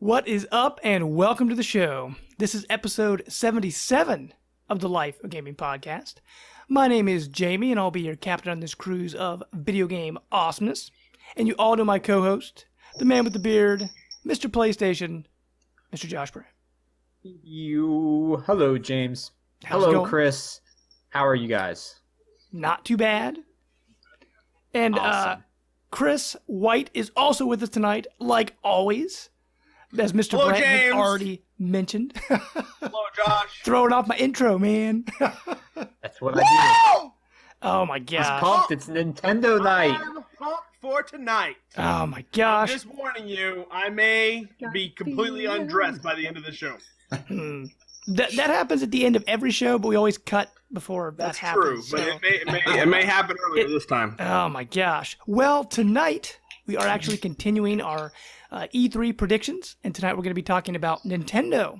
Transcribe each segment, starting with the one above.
What is up, and welcome to the show. This is episode 77 of the Life of Gaming podcast. My name is Jamie, and I'll be your captain on this cruise of video game awesomeness. And you all know my co-host, the man with the beard, Mr. PlayStation, Mr. Josh Bray. Hello, James. How's it Hello, going? Chris. How are you guys? Not too bad. And Awesome. Chris White is also with us tonight, like always, as Mr. Hello, Brant had James. already mentioned. Hello, Josh. Throwing off my intro, man. That's what I do. Oh my It's gosh. pumped. It's Nintendo night. I'm pumped for tonight. Oh my I'm gosh. just warning you, I may be completely undressed by the end of the show. That happens at the end of every show, but we always cut before that That's happens. true, but so- it may happen earlier this time. Oh my gosh. Well, tonight we are actually continuing our E3 predictions, and tonight we're going to be talking about Nintendo.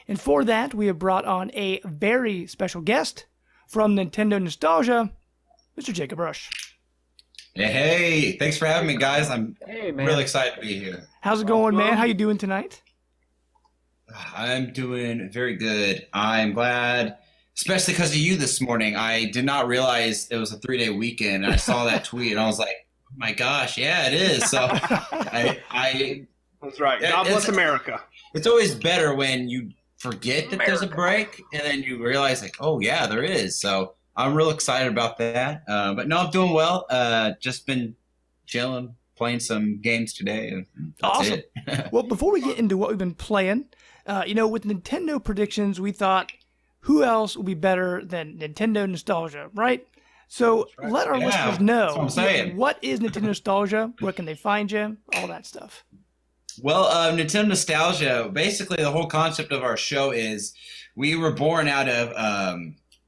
And for that, we have brought on a very special guest from Nintendo Nostalgia, Mr. Jacob Rush. Hey, thanks for having me, guys. I'm Hey, man. really excited to be here. How's it going, man? How you doing tonight? I'm doing very good. I'm glad, especially because of you this morning. I did not realize it was a 3-day weekend. I saw that tweet and I was like, oh my gosh, yeah, it is. So I That's right. Yeah, God bless it's- America. it's always better when you forget that there's a break and then you realize like, oh yeah, there is. So I'm real excited about that. But no, I'm doing well. Just been chilling, playing some games today. And that's Awesome. it. Well, before we get into what we've been playing, with Nintendo predictions, we thought, who else would be better than Nintendo Nostalgia, right? So let our Yeah, listeners know, that's what I'm saying. what is Nintendo Nostalgia, where can they find you, all that stuff. Well, Nintendo Nostalgia, basically the whole concept of our show is we were born out of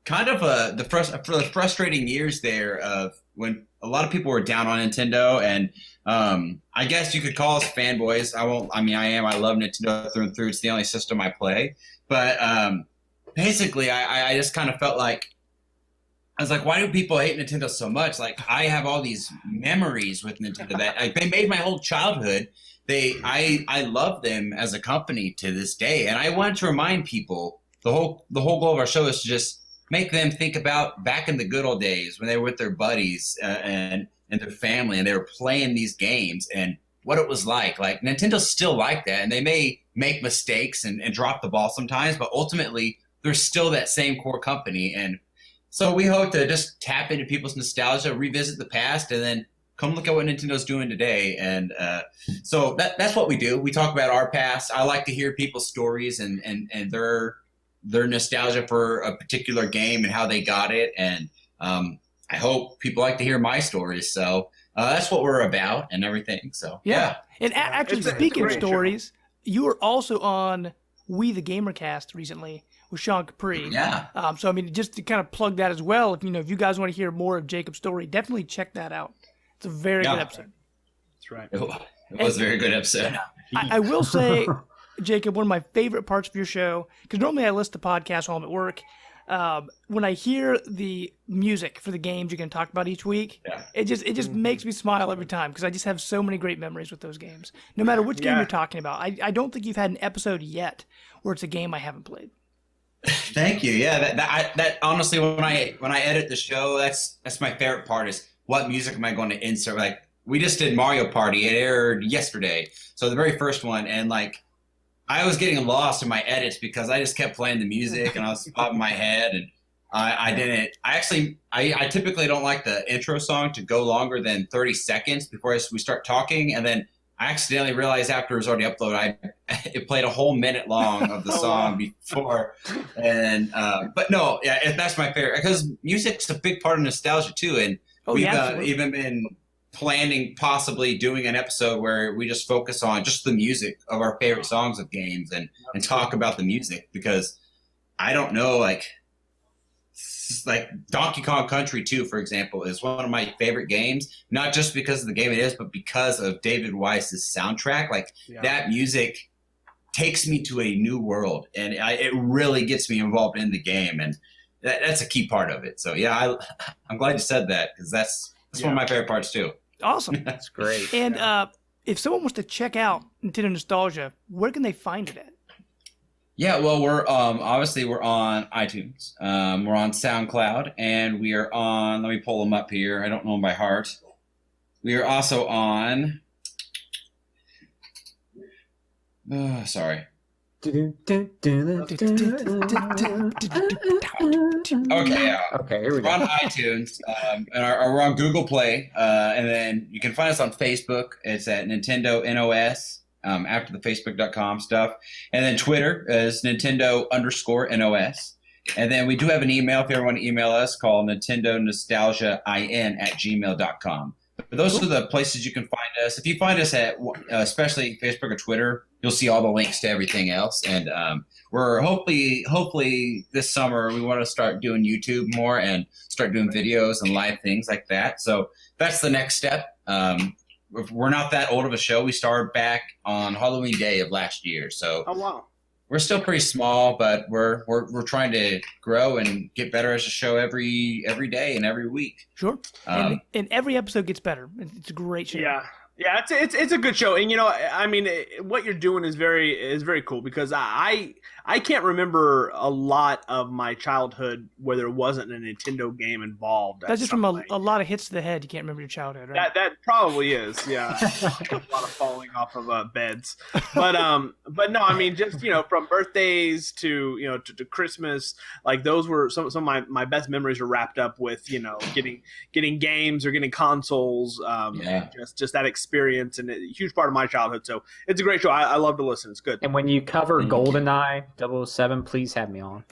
the frustrating years there of when a lot of people were down on Nintendo, and I guess you could call us fanboys. I am. I love Nintendo through and through. It's the only system I play. But basically, I just kind of felt like, I was like, why do people hate Nintendo so much? Like, I have all these memories with Nintendo that like, they made my whole childhood. I love them as a company to this day, and I wanted to remind people the whole goal of our show is to just make them think about back in the good old days when they were with their buddies and their family, and they were playing these games and what it was like. Like Nintendo's still like that, and they may make mistakes and drop the ball sometimes, but ultimately they're still that same core company. And so we hope to just tap into people's nostalgia, revisit the past, and then come look at what Nintendo's doing today. And so that's what we do. We talk about our past. I like to hear people's stories and their nostalgia for a particular game and how they got it. And I hope people like to hear my stories. So that's what we're about and everything. So yeah. And actually, It's a speaking of great show. stories, you were also on We the Gamercast recently with Sean Capri. Yeah. So, I mean, just to kind of plug that as well, if you guys want to hear more of Jacob's story, definitely check that out. It's a very Yeah. good episode. That's right. It was a very good episode. I will say, Jacob, one of my favorite parts of your show, because normally I listen to podcasts while I'm at work. When I hear the music for the games you're going to talk about each week, Yeah. it just makes me smile every time because I just have so many great memories with those games. No matter which game Yeah. you're talking about, I don't think you've had an episode yet where it's a game I haven't played. Thank you. Yeah, that honestly, when I edit the show, that's my favorite part is what music am I going to insert? Like we just did Mario Party. It aired yesterday, so the very first one, and like I was getting lost in my edits because I just kept playing the music and I was popping my head, and I didn't. I typically don't like the intro song to go longer than 30 seconds before we start talking, and then I accidentally realized after it was already uploaded, it played a whole minute long of the song before. And but no, yeah, that's my favorite because music's a big part of nostalgia too. And we've absolutely. even been planning possibly doing an episode where we just focus on just the music of our favorite songs of games and talk about the music because I don't know, like Donkey Kong Country 2, for example, is one of my favorite games, not just because of the game it is, but because of David Weiss's soundtrack. Like that music takes me to a new world, and it really gets me involved in the game, and that's a key part of it. So yeah, I'm glad you said that because that's one of my favorite parts too. Awesome. That's great. And if someone wants to check out Nintendo Nostalgia, where can they find it at? Yeah, well, we're obviously we're on iTunes, we're on SoundCloud, and we are on. Let me pull them up here. I don't know them by heart. We are also on. Sorry. Okay. Okay, here we We're go. on iTunes, and we're on Google Play, and then you can find us on Facebook. It's at Nintendo NOS. After the Facebook.com stuff. And then Twitter is Nintendo_NOS. And then we do have an email if you ever want to email us called NintendoNostalgiaIN@gmail.com. But those are the places you can find us. If you find us at especially Facebook or Twitter, you'll see all the links to everything else. And we're hopefully this summer we want to start doing YouTube more and start doing videos and live things like that. So that's the next step. We're not that old of a show. We started back on Halloween Day of last year, so Oh wow. we're still pretty small, but we're trying to grow and get better as a show every day and every week. Sure. And every episode gets better. It's a great show. Yeah. Yeah, it's a good show, and I mean, what you're doing is very cool because I can't remember a lot of my childhood where there wasn't a Nintendo game involved. That's just from a lot of hits to the head. You can't remember your childhood, right? That probably is, yeah. A lot of falling off of beds, but no, I mean, just from birthdays to to Christmas, like those were some of my best memories are wrapped up with getting games or getting consoles, just that experience and a huge part of my childhood. So it's a great show. I love to listen. It's good. And when you cover GoldenEye 007, please have me on.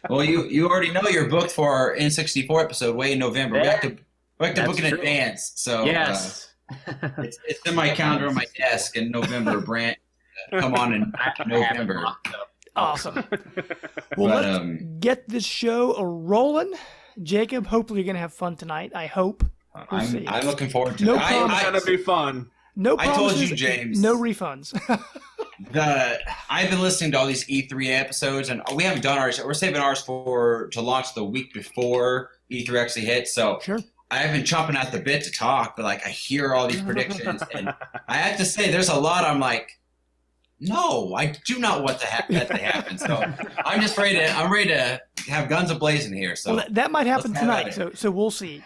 Well, you already know you're booked for our N64 episode way in November. We have to book in advance. So Yes. it's in my calendar on my desk in November. Brant, come on in November. Awesome. Well, let's get this show rolling. Jacob, hopefully you're going to have fun tonight. I hope. We'll see. I'm looking forward to No it. problem. It's gonna be fun. No I told promises, you, James. No refunds. I've been listening to all these E3 episodes, and we haven't done ours. We're saving ours to launch the week before E3 actually hits. So Sure. I've been chomping at the bit to talk, but I hear all these predictions, and I have to say, there's a lot I'm like, no, I do not want that to happen. So I'm just ready to have guns a-blazing here. So Well, that might happen let's have tonight, at it. so we'll see.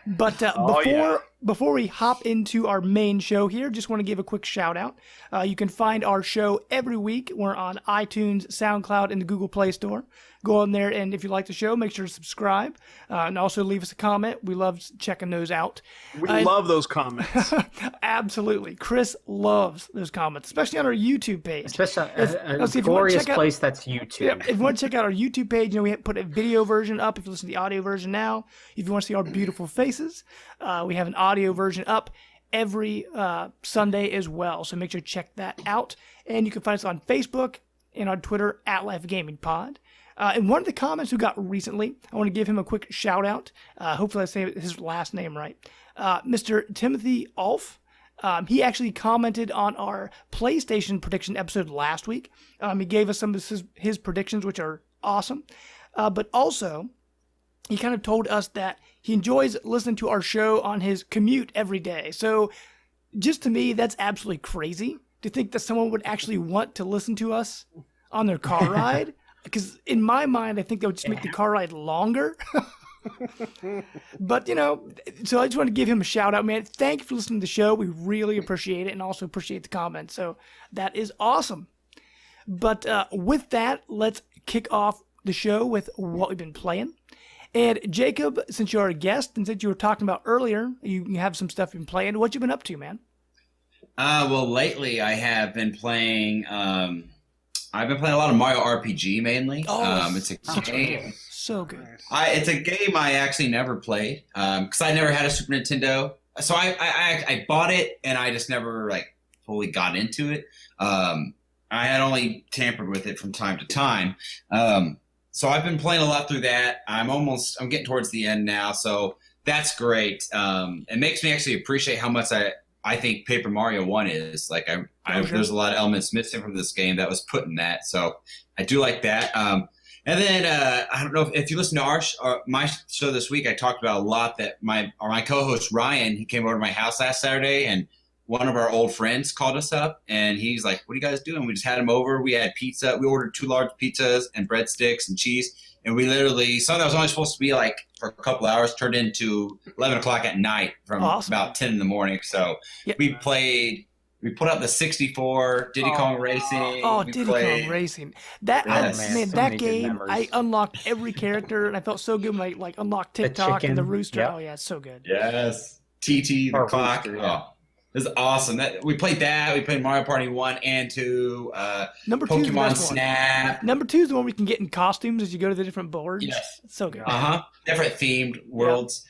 But yeah. before we hop into our main show here, just want to give a quick shout out. You can find our show every week. We're on iTunes, SoundCloud, and the Google Play Store. Go on there, and if you like the show, make sure to subscribe, and also leave us a comment. We love checking those out. We love those comments. Absolutely. Chris loves those comments, especially on our YouTube page. Especially Let's see, if you wanna glorious check out- place that's YouTube. Yeah, if you want to check out our YouTube page, we put a video version up if you listen to the audio version now. If you want to see our beautiful faces, we have an audio version up every Sunday as well. So make sure to check that out. And you can find us on Facebook and on Twitter at Life Gaming Pod. And one of the comments we got recently, I want to give him a quick shout out. Hopefully I say his last name right. Mr. Timothy Alf. He actually commented on our PlayStation prediction episode last week. He gave us some of his predictions, which are awesome. But also, he kind of told us that he enjoys listening to our show on his commute every day. So just to me, that's absolutely crazy to think that someone would actually want to listen to us on their car ride. Because in my mind, I think that would just make the car ride longer. But, so I just want to give him a shout out, man. Thank you for listening to the show. We really appreciate it and also appreciate the comments. So that is awesome. But with that, let's kick off the show with what we've been playing. And Jacob, since you're a guest and since you were talking about earlier, you have some stuff you've been playing. What you been up to, man? Well, lately I have been playing. I've been playing a lot of Mario RPG mainly. It's a game. So good. It's a game I actually never played because I never had a Super Nintendo. So I bought it and I just never fully got into it. I had only tampered with it from time to time. So I've been playing a lot through that. I'm getting towards the end now, so that's great. It makes me actually appreciate how much I think Paper Mario 1 is. There's a lot of elements missing from this game that was put in that, so I do like that. And then I don't know if you listen to my show this week, I talked about a lot that my co-host Ryan, he came over to my house last Saturday, and one of our old friends called us up, and he's like, "What are you guys doing?" We just had him over. We had pizza. We ordered 2 large pizzas and breadsticks and cheese, and we literally something that was only supposed to be like for a couple hours turned into 11 o'clock at night from about 10 in the morning. So we played. We put up the 64 Diddy Kong Racing. Oh, Diddy Kong Racing! That that game, I unlocked every character, and I felt so good when I like unlocked TikTok and the rooster. Yep. Oh yeah, it's so good. Yes, TT the clock. Rooster, yeah. Oh, this is awesome. We played that. We played Mario Party 1 and 2. Number 2 Pokemon Snap. Number 2 is the one where you can get in costumes as you go to the different boards. Yes, it's so good. Different themed worlds.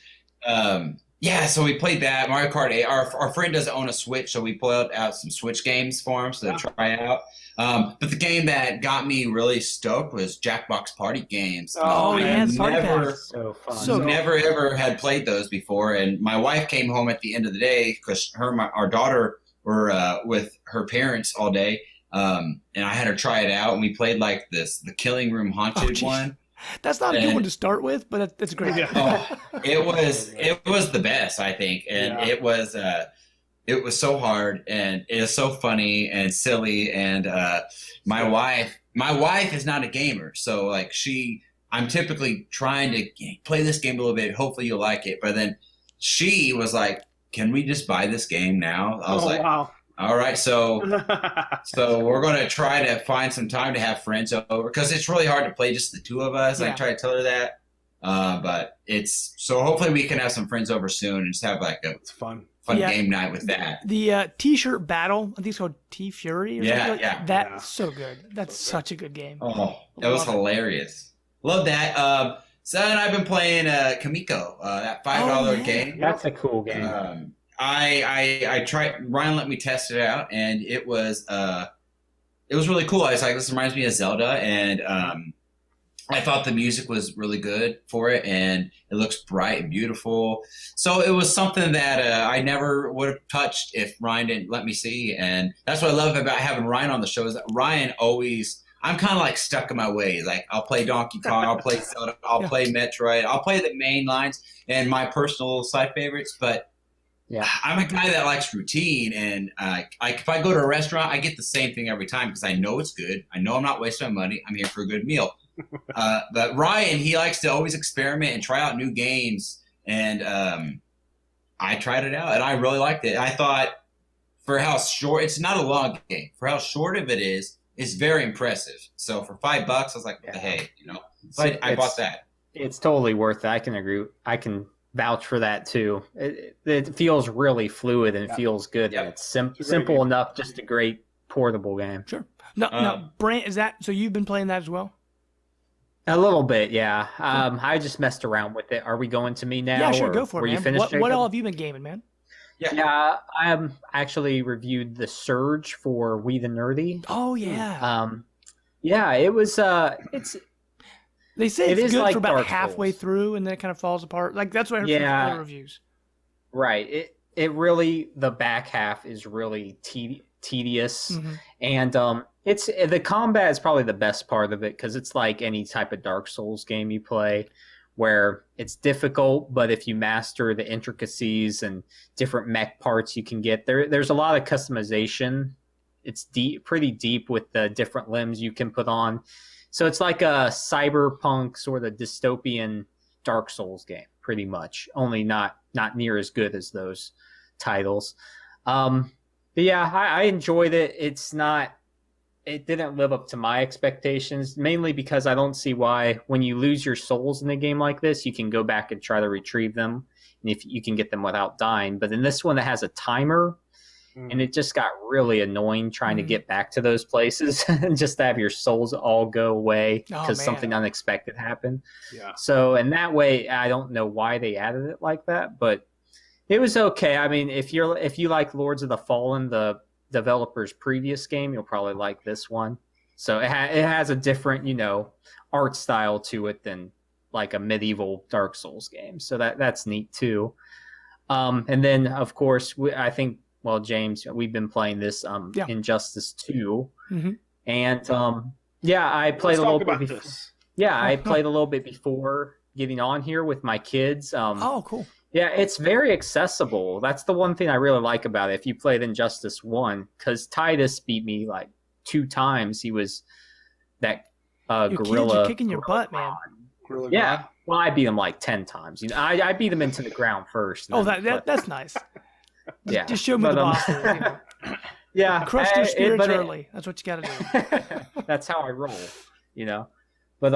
Yeah, so we played that. Mario Kart 8. Our friend doesn't own a Switch, so we pulled out some Switch games for him to try out. But the game that got me really stoked was Jackbox Party games. Oh, yeah, Party Pack. So fun. Never, ever had played those before. And my wife came home at the end of the day because our daughter were with her parents all day. And I had her try it out. And we played like the Killing Room Haunted one. That's not a good one to start with, but that's great. It was the best, I think, and it was so hard, and it is so funny and silly. And my wife is not a gamer, so like I'm typically trying to play this game a little bit. Hopefully you'll like it, but then she was like, "Can we just buy this game now?" I was like, wow. All right, so we're going to try to find some time to have friends over because it's really hard to play just the 2 of us. I try to tell her that, but hopefully we can have some friends over soon and just have like it's fun game night with that. The T-shirt battle, I think it's called T-Fury or something like that. That's so good. That's such a good game. Oh, that was hilarious. Love that. So then I've been playing Kamiko, that $5 game. That's a cool game. I tried. Ryan let me test it out, and it was really cool. I was like, this reminds me of Zelda, and I thought the music was really good for it, and it looks bright and beautiful. So it was something that I never would have touched if Ryan didn't let me see, and that's what I love about having Ryan on the show is that Ryan always. I'm kind of like stuck in my ways. Like I'll play Donkey Kong, I'll play Zelda, I'll play Metroid, I'll play the main lines and my personal side favorites, but. Yeah, I'm a guy that likes routine, and if I go to a restaurant, I get the same thing every time because I know it's good. I know I'm not wasting my money. I'm here for a good meal. But Ryan, he likes to always experiment and try out new games, and I tried it out, and I really liked it. I thought for how short – it's not a long game. For how short of it is, it's very impressive. So for $5, I was like, hey, So I bought that. It's totally worth it. I can agree. I can – vouch for that too. It feels really fluid and feels good, and it's simple enough. Just a great portable game. Sure. Now, Brant, is that so? You've been playing that as well? A little bit, yeah. I just messed around with it. Are we going to me now? Yeah, sure. Go for it, man. You finished, what all have you been gaming, man? Yeah. I actually reviewed the Surge for We the Nerdy. Oh yeah. It was. It's. They say it's good for about halfway through, and then it kind of falls apart. Like that's what I heard from other reviews. Right. It really the back half is really tedious, and it's the combat is probably the best part of it because it's like any type of Dark Souls game you play, where it's difficult, but if you master the intricacies and different mech parts you can get, there's a lot of customization. It's pretty deep with the different limbs you can put on. So it's like a cyberpunk sort of dystopian Dark Souls game, pretty much. Only not near as good as those titles. But yeah, I enjoyed it. It didn't live up to my expectations, mainly because I don't see why when you lose your souls in a game like this, you can go back and try to retrieve them, and if you can get them without dying. But in this one, it has a timer. And it just got really annoying trying to get back to those places and just to have your souls all go away because something unexpected happened. Yeah. So in that way, I don't know why they added it like that, but it was okay. I mean, if you like Lords of the Fallen, the developer's previous game, you'll probably like this one. So it has a different, art style to it than like a medieval Dark Souls game. So that's neat too. And then of course, I think. Well, James, we've been playing this Injustice 2, and I played a little bit. I played a little bit before getting on here with my kids. Oh, cool! Yeah, it's very accessible. That's the one thing I really like about it. If you played Injustice 1, because Titus beat me like 2 times. He was that Your gorilla. kids are kicking your butt, man. Gorilla Yeah. God. Well, I beat him like 10 times. You know, I beat him into the ground first. Oh, then- that's nice. yeah. Just show me But, the bosses. You know. Yeah, Crush their spirits but early. That's what you got to do. that's how I roll, you know. But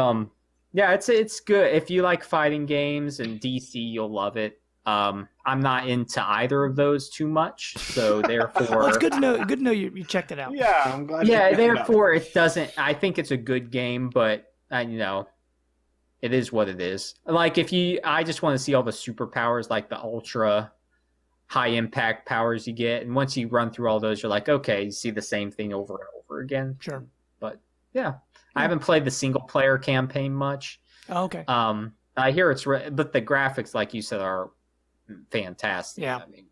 yeah, it's good if you like fighting games and DC, you'll love it. I'm not into either of those too much, so therefore, Well, it's good to know. Good to know you checked it out. Yeah, I'm glad. yeah, you picked it up. therefore it doesn't. I think it's a good game, but you know, it is what it is. Like I just want to see all the superpowers, like the ultra high impact powers you get, and once you run through all those, you're like, okay, you see the same thing over and over again. Sure. But yeah, I haven't played the single player campaign much. Oh, okay. I hear but the graphics, like you said, are fantastic. Yeah. I mean,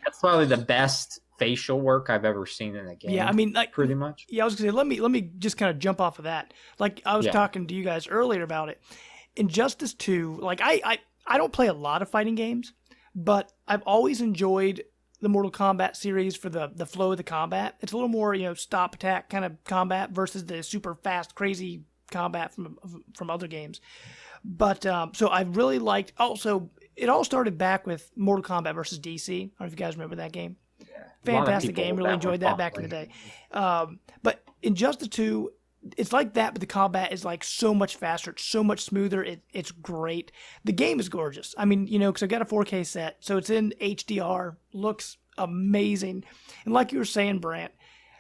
that's probably the best facial work I've ever seen in a game. Yeah, I mean, like, pretty much. yeah, I was gonna say, let me just kind of jump off of that. Like I was Yeah. talking to you guys earlier about it. Injustice 2, like I don't play a lot of fighting games, but I've always enjoyed the Mortal Kombat series for the flow of the combat. It's a little more, you know, stop attack kind of combat versus the super fast, crazy combat from other games. But so I really liked. Also, it all started back with Mortal Kombat versus DC. I don't know if you guys remember that game. A lot of Fantastic people game. Really enjoyed that back in the day. But Injustice 2, it's like that, but the combat is like so much faster. It's so much smoother. It's great. The game is gorgeous. I mean, you know, because I've got a 4K set, so it's in HDR. Looks amazing. And like you were saying, Brant,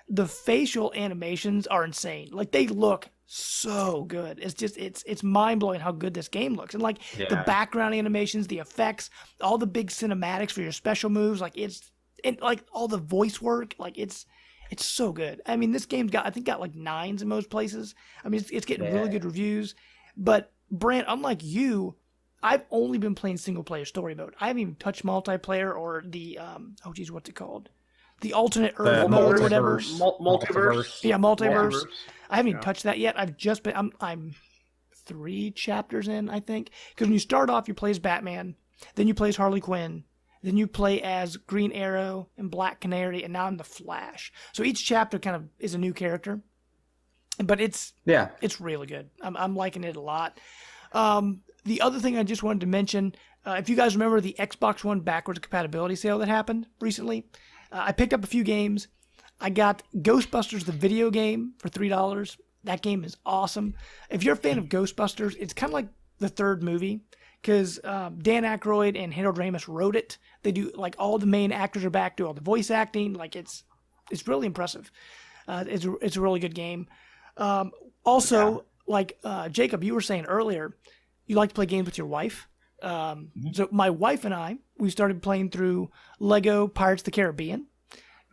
the facial animations are insane. Like they look so good. It's just it's mind blowing how good this game looks. And like the Yeah. background animations, the effects, all the big cinematics for your special moves, like and like all the voice work, like it's so good. I mean, this game's got like 9s in most places. I mean, it's getting really Yeah. good reviews. But Brant, unlike you, I've only been playing single player story mode. I haven't even touched multiplayer or the what's it called? The alternate Earth mode or whatever. Multiverse. Yeah, multiverse. Multiverse. I haven't even Yeah. touched that yet. I've just been I'm 3 chapters in, I think. Because when you start off, you play as Batman, then you play as Harley Quinn, then you play as Green Arrow and Black Canary, and now I'm the Flash. So each chapter kind of is a new character. But it's really good. I'm liking it a lot. The other thing I just wanted to mention, if you guys remember the Xbox One backwards compatibility sale that happened recently, I picked up a few games. I got Ghostbusters, the video game, for $3. That game is awesome. If you're a fan of Ghostbusters, it's kind of like the third movie because Dan Aykroyd and Harold Ramis wrote it. They do, like, all the main actors are back, do all the voice acting. Like, it's really impressive. It's a really good game. Also, like Jacob, you were saying earlier, you like to play games with your wife. So my wife and I, we started playing through Lego Pirates of the Caribbean.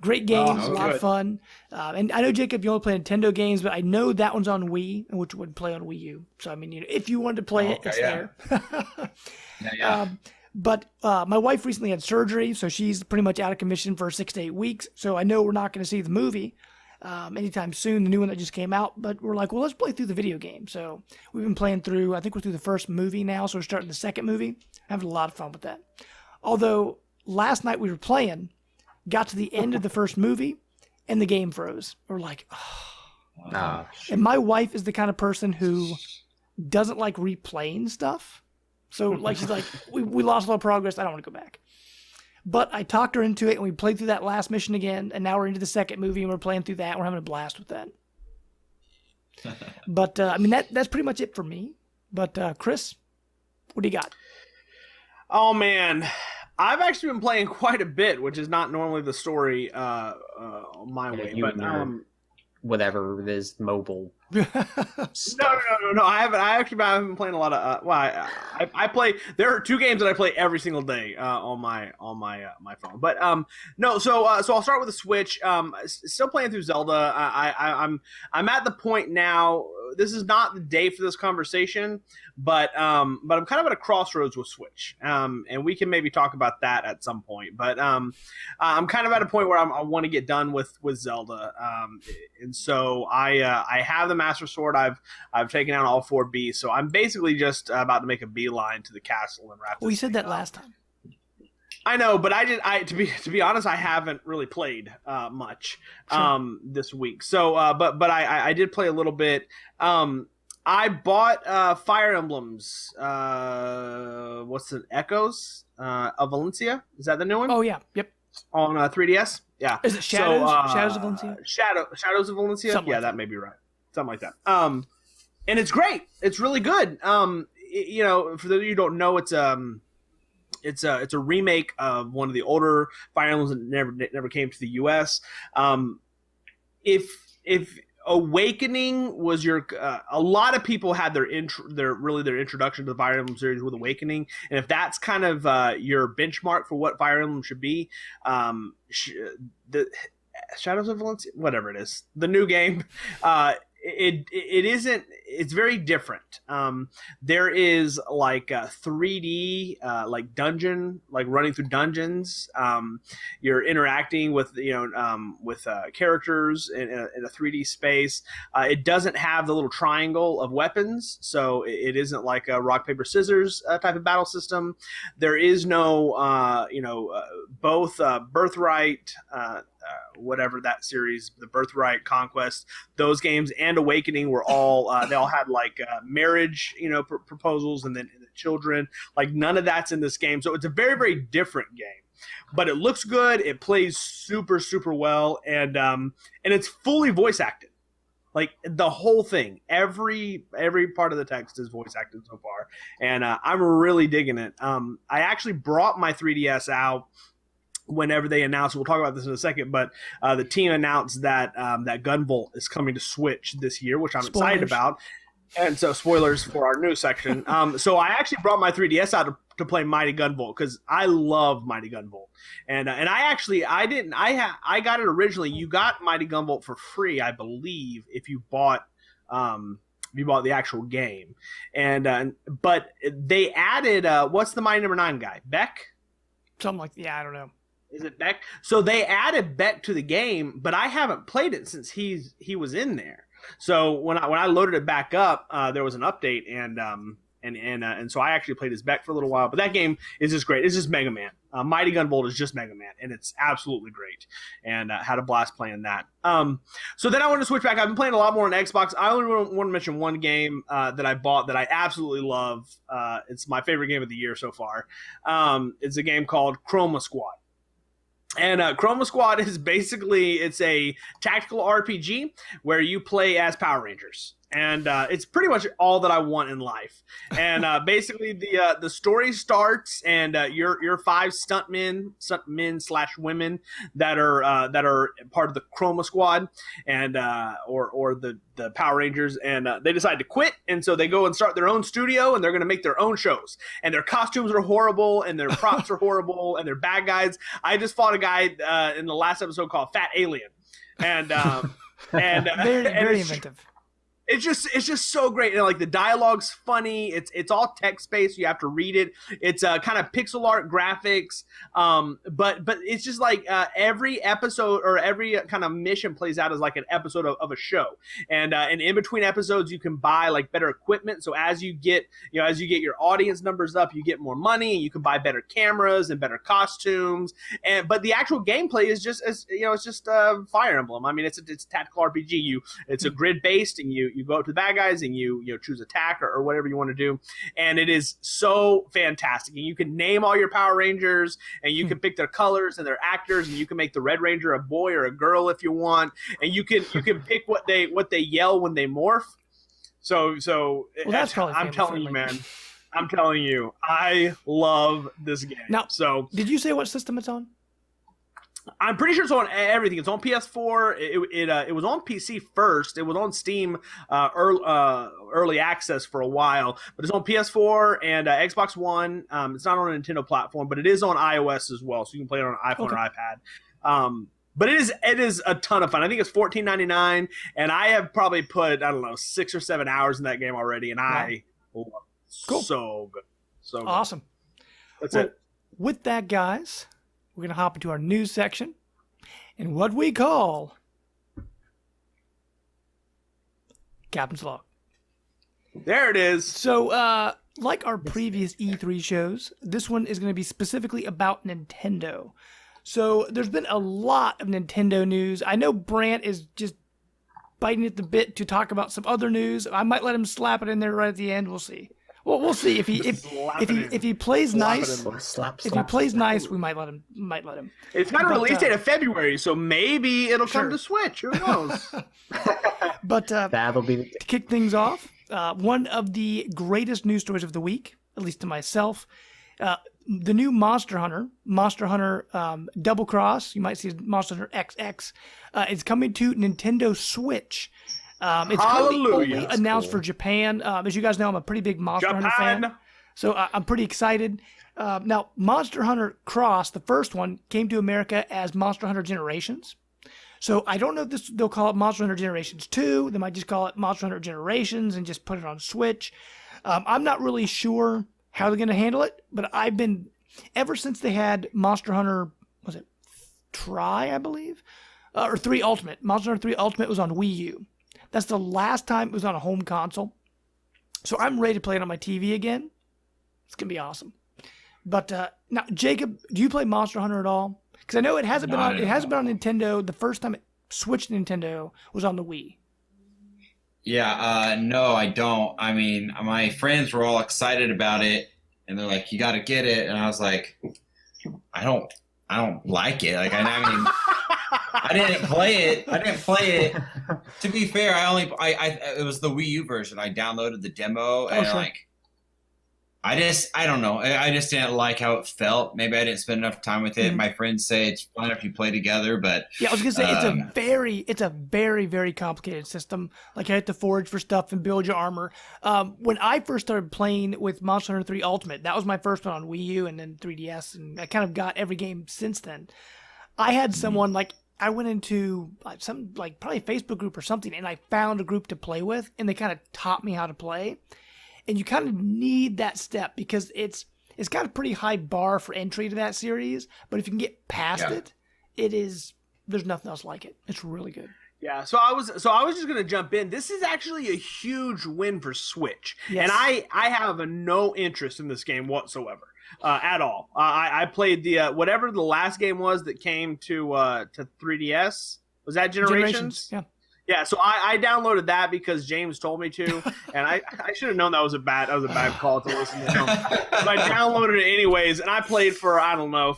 Great game, a lot of fun. And I know, Jacob, you only play Nintendo games, but I know that one's on Wii, which would play on Wii U. So, I mean, you know, if you wanted to play it, it's there. But my wife recently had surgery, so she's pretty much out of commission for 6 to 8 weeks. So I know we're not going to see the movie anytime soon, the new one that just came out. But we're like, well, let's play through the video game. So we've been playing through, I think we're through the first movie now, so we're starting the second movie. Having a lot of fun with that. Although last night we were playing, got to the end of the first movie, and the game froze. We're like, oh. And my wife is the kind of person who doesn't like replaying stuff. So, like, she's like, we lost a lot of progress. I don't want to go back. But I talked her into it, and we played through that last mission again, and now we're into the second movie, and we're playing through that. And we're having a blast with that. But, I mean, that's pretty much it for me. But, Chris, what do you got? Oh, man. I've actually been playing quite a bit, which is not normally the story my way. But whatever it is, mobile. No. I haven't. I actually haven't been playing a lot of. I play. There are 2 games that I play every single day on my phone. But no. So I'll start with the Switch. Still playing through Zelda. I'm at the point now. This is not the day for this conversation, but I'm kind of at a crossroads with Switch. And we can maybe talk about that at some point. But I'm kind of at a point where I want to get done with Zelda. And so I have the Master Sword. I've taken out all 4 Bs, so I'm basically just about to make a beeline to the castle and wrap. Well, you said that last time. I know, but to be honest, I haven't really played much this week. So, but I did play a little bit. I bought Fire Emblems. What's the Echoes of Valencia? Is that the new one? Oh yeah, yep. On 3DS. Yeah. Is it Shadows? Shadows of Valencia? Shadows of Valencia. Something Yeah, like that may be right. Something like that. And it's great. It's really good. You know, for those of you who don't know, it's a remake of one of the older Fire Emblems that never came to the U.S. If Awakening was your, a lot of people had their introduction to the Fire Emblem series with Awakening, and if that's kind of your benchmark for what Fire Emblem should be, the Shadows of Valencia, whatever it is, the new game, it isn't. It's very different. There is like a 3D like dungeon, like running through dungeons. You're interacting with characters in a 3D space. It doesn't have the little triangle of weapons, so it isn't like a rock paper scissors type of battle system. There is no both Birthright. Whatever that series, the Birthright, Conquest, those games, and Awakening were all they all had like marriage, proposals, and then children. Like none of that's in this game, so it's a very, very different game. But it looks good. It plays super, super well, and it's fully voice acted. Like the whole thing, every part of the text is voice acted so far, and I'm really digging it. I actually brought my 3DS out whenever they announced, we'll talk about this in a second, but the team announced that that Gunvolt is coming to Switch this year, which I'm excited about. And so, spoilers for our news section. So I actually brought my 3DS out to play Mighty Gunvolt because I love Mighty Gunvolt, and I got it originally. You got Mighty Gunvolt for free, I believe, if you bought the actual game, and but they added what's the Mighty Number 9 guy, Beck? Something like, yeah, I don't know. Is it Beck? So they added Beck to the game, but I haven't played it since he was in there. So when I loaded it back up, there was an update, and so I actually played as Beck for a little while. But that game is just great. It's just Mega Man. Mighty Gunvolt is just Mega Man, and it's absolutely great. And had a blast playing that. So then I wanted to switch back. I've been playing a lot more on Xbox. I only want to mention one game that I bought that I absolutely love. It's my favorite game of the year so far. It's a game called Chroma Squad. And Chroma Squad is basically, it's a tactical RPG where you play as Power Rangers. And it's pretty much all that I want in life. And basically, the story starts, and you're 5 stuntmen / women that are part of the Chroma Squad, and or the Power Rangers, and they decide to quit, and so they go and start their own studio, and they're going to make their own shows. And their costumes are horrible, and their props are horrible, and they're bad guys. I just fought a guy in the last episode called Fat Alien, and very inventive. It's just so great, and like the dialogue's funny. It's all text based. So you have to read it. It's kind of pixel art graphics, but it's just like every episode or every kind of mission plays out as like an episode of a show. And in between episodes, you can buy like better equipment. So as you get your audience numbers up, you get more money. You can buy better cameras and better costumes. But the actual gameplay is just it's just Fire Emblem. I mean, it's a tactical RPG. It's a grid based, and you go up to the bad guys and you choose attack or whatever you want to do, and it is so fantastic. And you can name all your Power Rangers, and you can pick their colors and their actors, and you can make the Red Ranger a boy or a girl if you want, and you can pick what they yell when they morph. So that's probably I'm telling you, man. I'm telling you, I love this game. Now, so did you say what system it's on? I'm pretty sure it's on everything. It's on PS4. It was on PC first. It was on Steam early access for a while, but it's on PS4 and Xbox One. It's not on a Nintendo platform, but it is on iOS as well, so you can play it on an iPhone or iPad. But it is a ton of fun. I think it's $14.99, and I have probably put 6 or 7 hours in that game already, and I love it. Cool. So good, so good. Awesome. That's it. With that, guys, we're going to hop into our news section and what we call Captain's Log. There it is. So, like our previous E3 shows, this one is going to be specifically about Nintendo. So there's been a lot of Nintendo news. I know Brant is just biting at the bit to talk about some other news. I might let him slap it in there right at the end. We'll see. Well, we'll see if he plays nice. If he plays nice, we might let him. It's got a release date of February, so maybe it'll come to Switch. Who knows? But That'll be to kick things off, one of the greatest news stories of the week, at least to myself, the new Monster Hunter Double Cross. You might see Monster Hunter XX. It's coming to Nintendo Switch. It's currently only announced for Japan. As you guys know, I'm a pretty big Monster Hunter fan, so I'm pretty excited. Now, Monster Hunter Cross, the first one, came to America as Monster Hunter Generations. So I don't know if they'll call it Monster Hunter Generations 2. They might just call it Monster Hunter Generations and just put it on Switch. I'm not really sure how they're going to handle it, but I've been, ever since they had Monster Hunter, was it Tri, I believe? Or 3 Ultimate. Monster Hunter 3 Ultimate was on Wii U. That's the last time it was on a home console. So I'm ready to play it on my TV again. It's going to be awesome. But now, Jacob, do you play Monster Hunter at all? Because I know it hasn't been on Nintendo. The first time it switched to Nintendo was on the Wii. Yeah, no, I don't. I mean, my friends were all excited about it, and they're like, "You got to get it," and I was like, "I don't like it." Like, I mean, I didn't play it. To be fair, it was the Wii U version. I downloaded the demo, and I don't know. I just didn't like how it felt. Maybe I didn't spend enough time with it. My friends say it's fun if you play together, but yeah, I was gonna say it's a very, very complicated system. Like, you have to forage for stuff and build your armor. When I first started playing with Monster Hunter 3 Ultimate, that was my first one on Wii U and then 3DS, and I kind of got every game since then. I had someone I went into some probably a Facebook group or something, and I found a group to play with, and they kind of taught me how to play. And you kind of need that step because it's got a pretty high bar for entry to that series. But if you can get past it, there's nothing else like it. It's really good. Yeah, so I was just gonna jump in. This is actually a huge win for Switch, and I have no interest in this game whatsoever. At all. I played the whatever the last game was that came to 3DS. Was that Generations? Yeah. Yeah, so I downloaded that because James told me to, and I should have known that was a bad call to listen to him. But I downloaded it anyways, and I played for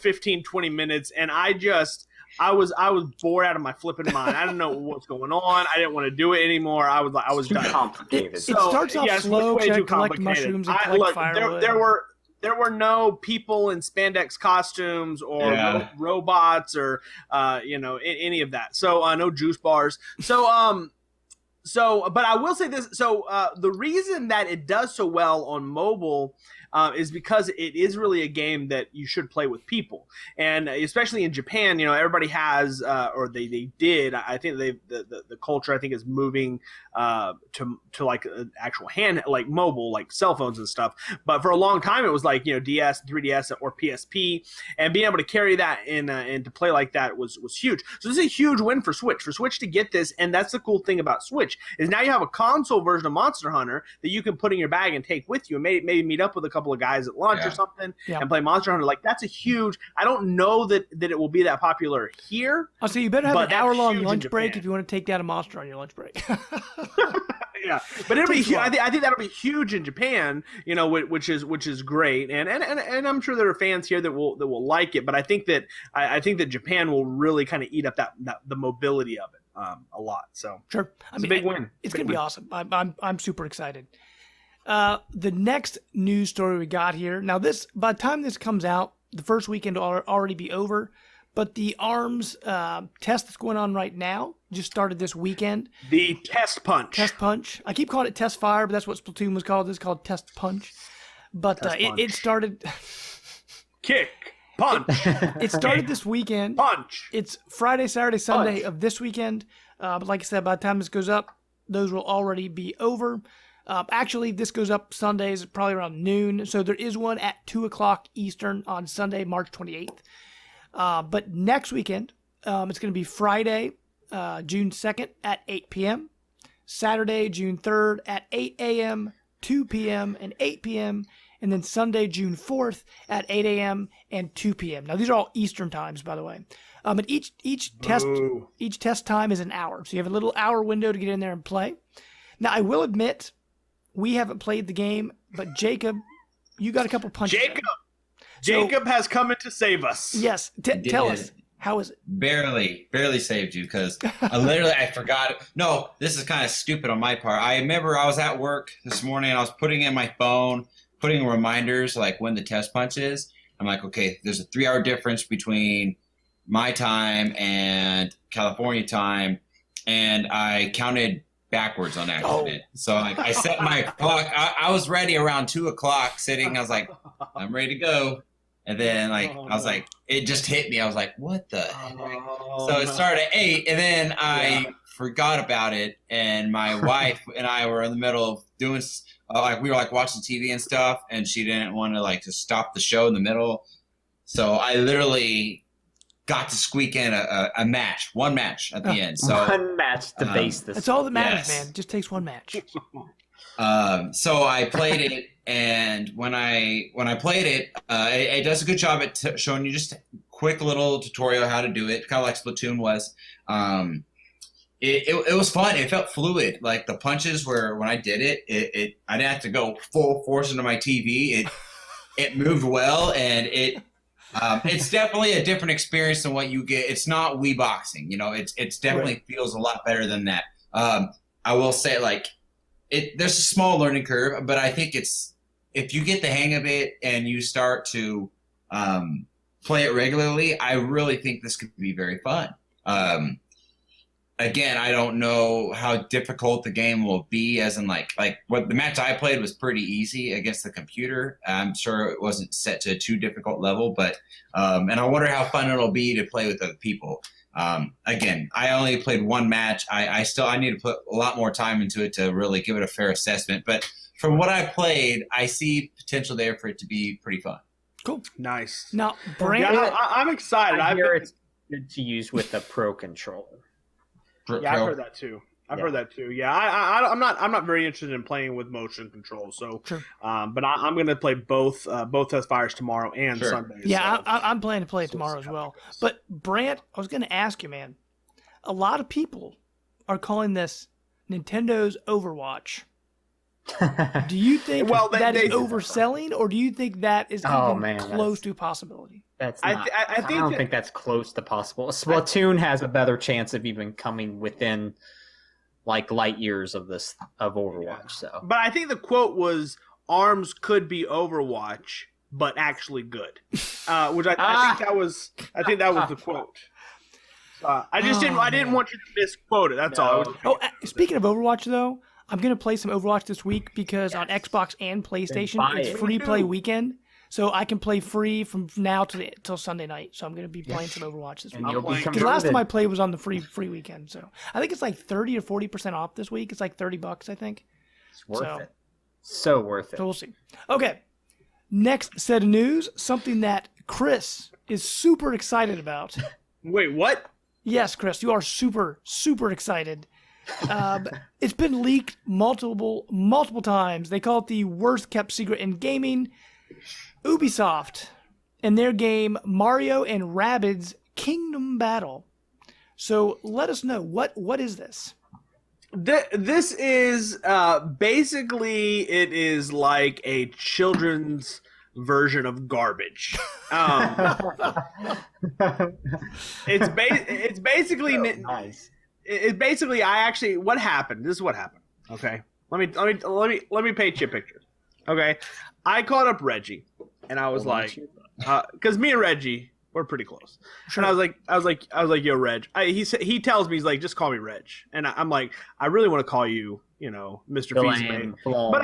15, 20 minutes, and I was bored out of my flipping mind. I didn't know what's going on. I didn't want to do it anymore. I was done. Complicated. It starts off slow. Way too collect mushrooms and collect firewood. There were no people in spandex costumes or robots or any of that. So no juice bars. So but I will say this. So the reason that it does so well on mobile is because it is really a game that you should play with people, and especially in Japan, everybody has or they did. I think the culture I think is moving to like actual hand, like mobile, like cell phones and stuff. But for a long time it was like DS, 3DS, or PSP, and being able to carry that in and to play like that was huge. So this is a huge win for Switch to get this, and that's the cool thing about Switch is now you have a console version of Monster Hunter that you can put in your bag and take with you, and maybe meet up with a couple of guys at lunch or something and play Monster Hunter. Like, that's a huge. I don't know that it will be that popular here. Oh, so you better have an hour-long lunch break if you want to take down a monster on your lunch break. Yeah, but it'll be. I think that'll be huge in Japan. Which is great, and I'm sure there are fans here that will like it. But I think that Japan will really kind of eat up the mobility of it a lot. So sure, it's a big win. It's going to be awesome. I'm super excited. The next news story we got here. Now, by the time this comes out, the first weekend will already be over. But the ARMS test that's going on right now just started this weekend. The Test Punch. Test Punch. I keep calling it Test Fire, but that's what Splatoon was called. This is called Test Punch. But it started... Kick. Punch. It started this weekend. Punch. It's Friday, Saturday, Sunday of this weekend. But like I said, by the time this goes up, those will already be over. Actually, this goes up Sundays, probably around noon. So there is one at 2 o'clock Eastern on Sunday, March 28th. But next weekend, it's going to be Friday, June 2nd at 8 p.m., Saturday, June 3rd at 8 a.m., 2 p.m. and 8 p.m., and then Sunday, June 4th at 8 a.m. and 2 p.m. Now, these are all Eastern times, by the way. And each test time is an hour, so you have a little hour window to get in there and play. Now, I will admit, we haven't played the game, but Jacob, you got a couple punches. Jacob has come in to save us. Yes, tell us. How is it? Barely saved you because I forgot it. No, this is kind of stupid on my part. I remember I was at work this morning and I was putting in my phone, putting reminders like when the test punch is. I'm like, okay, there's a 3-hour difference between my time and California time, and I counted backwards on accident. So like I set my clock. I was ready around 2:00 sitting. I was like, I'm ready to go. And then I was like, it just hit me. I was like, what the heck? So it started at 8, and then I forgot about it. And my wife and I were in the middle of doing we were like watching TV and stuff, and she didn't want to like to stop the show in the middle. So I literally got to squeak in one match at the end. So one match to base this. That's all that matters, man. It just takes one match. So I played it, and when I played it, it does a good job at showing you just a quick little tutorial how to do it, kind of like Splatoon was. It was fun. It felt fluid. Like the punches were, when I did it, I didn't have to go full force into my TV. It moved well, and it's definitely a different experience than what you get. It's not Wii boxing, it's definitely feels a lot better than that. I will say there's a small learning curve, but I think if you get the hang of it and you start to play it regularly, I really think this could be very fun. Again, I don't know how difficult the game will be, as in like what the match I played was pretty easy against the computer. I'm sure it wasn't set to a too difficult level, but and I wonder how fun it'll be to play with other people. Again, I only played one match. I need to put a lot more time into it to really give it a fair assessment. But from what I played, I see potential there for it to be pretty fun. Cool. Nice. Now, Brandon, I'm excited. I hear it's good to use with the Pro controller. I've heard that too. Heard that too. Yeah, I'm not very interested in playing with motion control. So, sure. But I'm going to play both Test Fires tomorrow and Sunday. Yeah, so. I'm planning to play it tomorrow as well. But Brant, I was going to ask you, man. A lot of people are calling this Nintendo's Overwatch. Do you think that is overselling, or do you think that is even close to a possibility? That's not, I don't think that's close to possible. Splatoon has a better chance of even coming within like light years of Overwatch. Yeah. So, but I think the quote was "ARMS could be Overwatch, but actually good," which I think that was the quote. I didn't want you to misquote it. That's all. Speaking of Overwatch, though, I'm gonna play some Overwatch this week because on Xbox and PlayStation, it's free play weekend. So I can play free from now till Sunday night. So I'm going to be playing some Overwatch this week. Because last time I played was on the free weekend. So I think it's like 30 or 40% off this week. It's like $30, I think. It's worth it. So worth it. So we'll see. Okay. Next set of news, something that Chris is super excited about. Wait, what? Yes, Chris, you are super, super excited. It's been leaked multiple times. They call it the worst kept secret in gaming. Ubisoft and their game Mario and Rabbids Kingdom Battle. So let us know, what is this? This is basically, it is like a children's version of garbage. It's basically nice. It's basically what happened. This is what happened. Okay, let me paint you a picture. Okay, I called up Reggie, and I was like, because me and Reggie, we're pretty close. Sure. And I was like, yo, Reg. He tells me, he's like, just call me Reg, and I'm like, I really want to call you, Mr. Feasible, but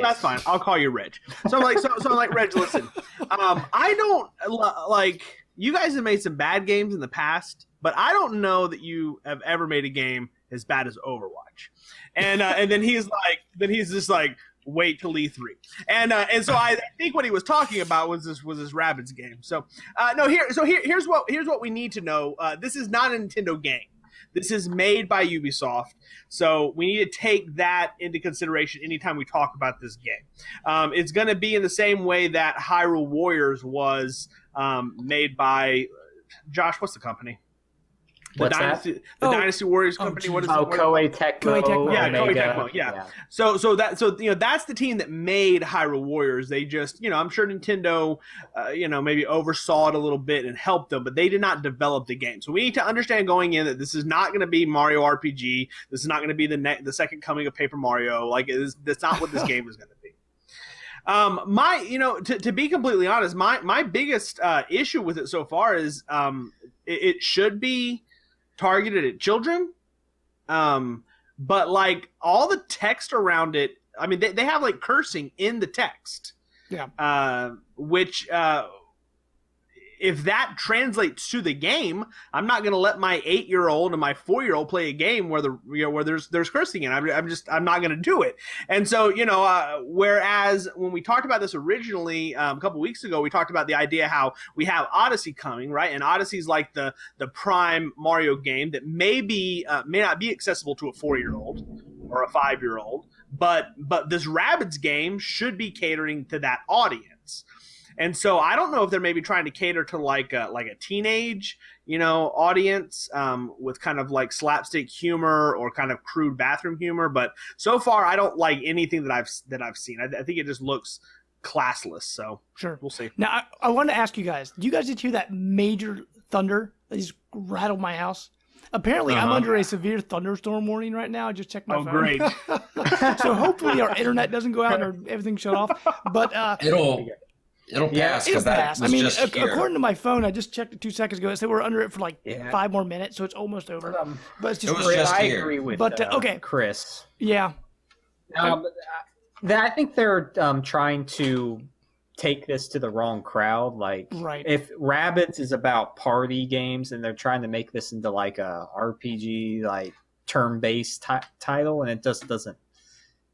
that's fine. I'll call you Reg. So I'm like, I'm like, Reg, listen, I don't like. You guys have made some bad games in the past, but I don't know that you have ever made a game as bad as Overwatch. And then he's just like, wait till E3. And so I think what he was talking about was this Rabbids game. So here's what we need to know. This is not a Nintendo game. This is made by Ubisoft, so we need to take that into consideration anytime we talk about this game. It's going to be in the same way that Hyrule Warriors was made by Josh. What's the company? What's Dynasty, that? The Dynasty Warriors company. What is it? Koei Tecmo. Koei Tecmo. Yeah, Koei Omega. Tecmo. Yeah. So that's the team that made Hyrule Warriors. They just, I'm sure Nintendo, maybe oversaw it a little bit and helped them, but they did not develop the game. So we need to understand going in that this is not going to be Mario RPG. This is not going to be the second coming of Paper Mario. Like that's not what this game is going to be. To be completely honest, my biggest issue with it so far is it should be targeted at children, but like all the text around it, I mean, they have like cursing in the text, which if that translates to the game, I'm not going to let my 8-year-old and my 4-year-old play a game where there's cursing in. I'm not going to do it. And so, whereas when we talked about this originally a couple weeks ago, we talked about the idea how we have Odyssey coming, right? And Odyssey's like the prime Mario game that may not be accessible to a 4-year-old or a 5-year-old, but this Rabbids game should be catering to that audience. And so I don't know if they're maybe trying to cater to like a teenage, audience with kind of like slapstick humor or kind of crude bathroom humor. But so far, I don't like anything that I've seen. I think it just looks classless. So sure, we'll see. Now I wanted to ask you guys: do you guys just hear that major thunder that just rattled my house? Apparently, I'm under a severe thunderstorm warning right now. I just checked my phone. Oh, great! So hopefully our internet doesn't go out or everything shut off. But It'll pass because that was I mean, just here. according to my phone, I just checked it 2 seconds ago. It said we're under it for like 5 more minutes, so it's almost over. But it's just, It was just I here. agree with okay, Chris. Yeah. I think they're trying to take this to the wrong crowd. Like, Right. if Rabbids is about party games and they're trying to make this into like a RPG, like turn-based title, and it just doesn't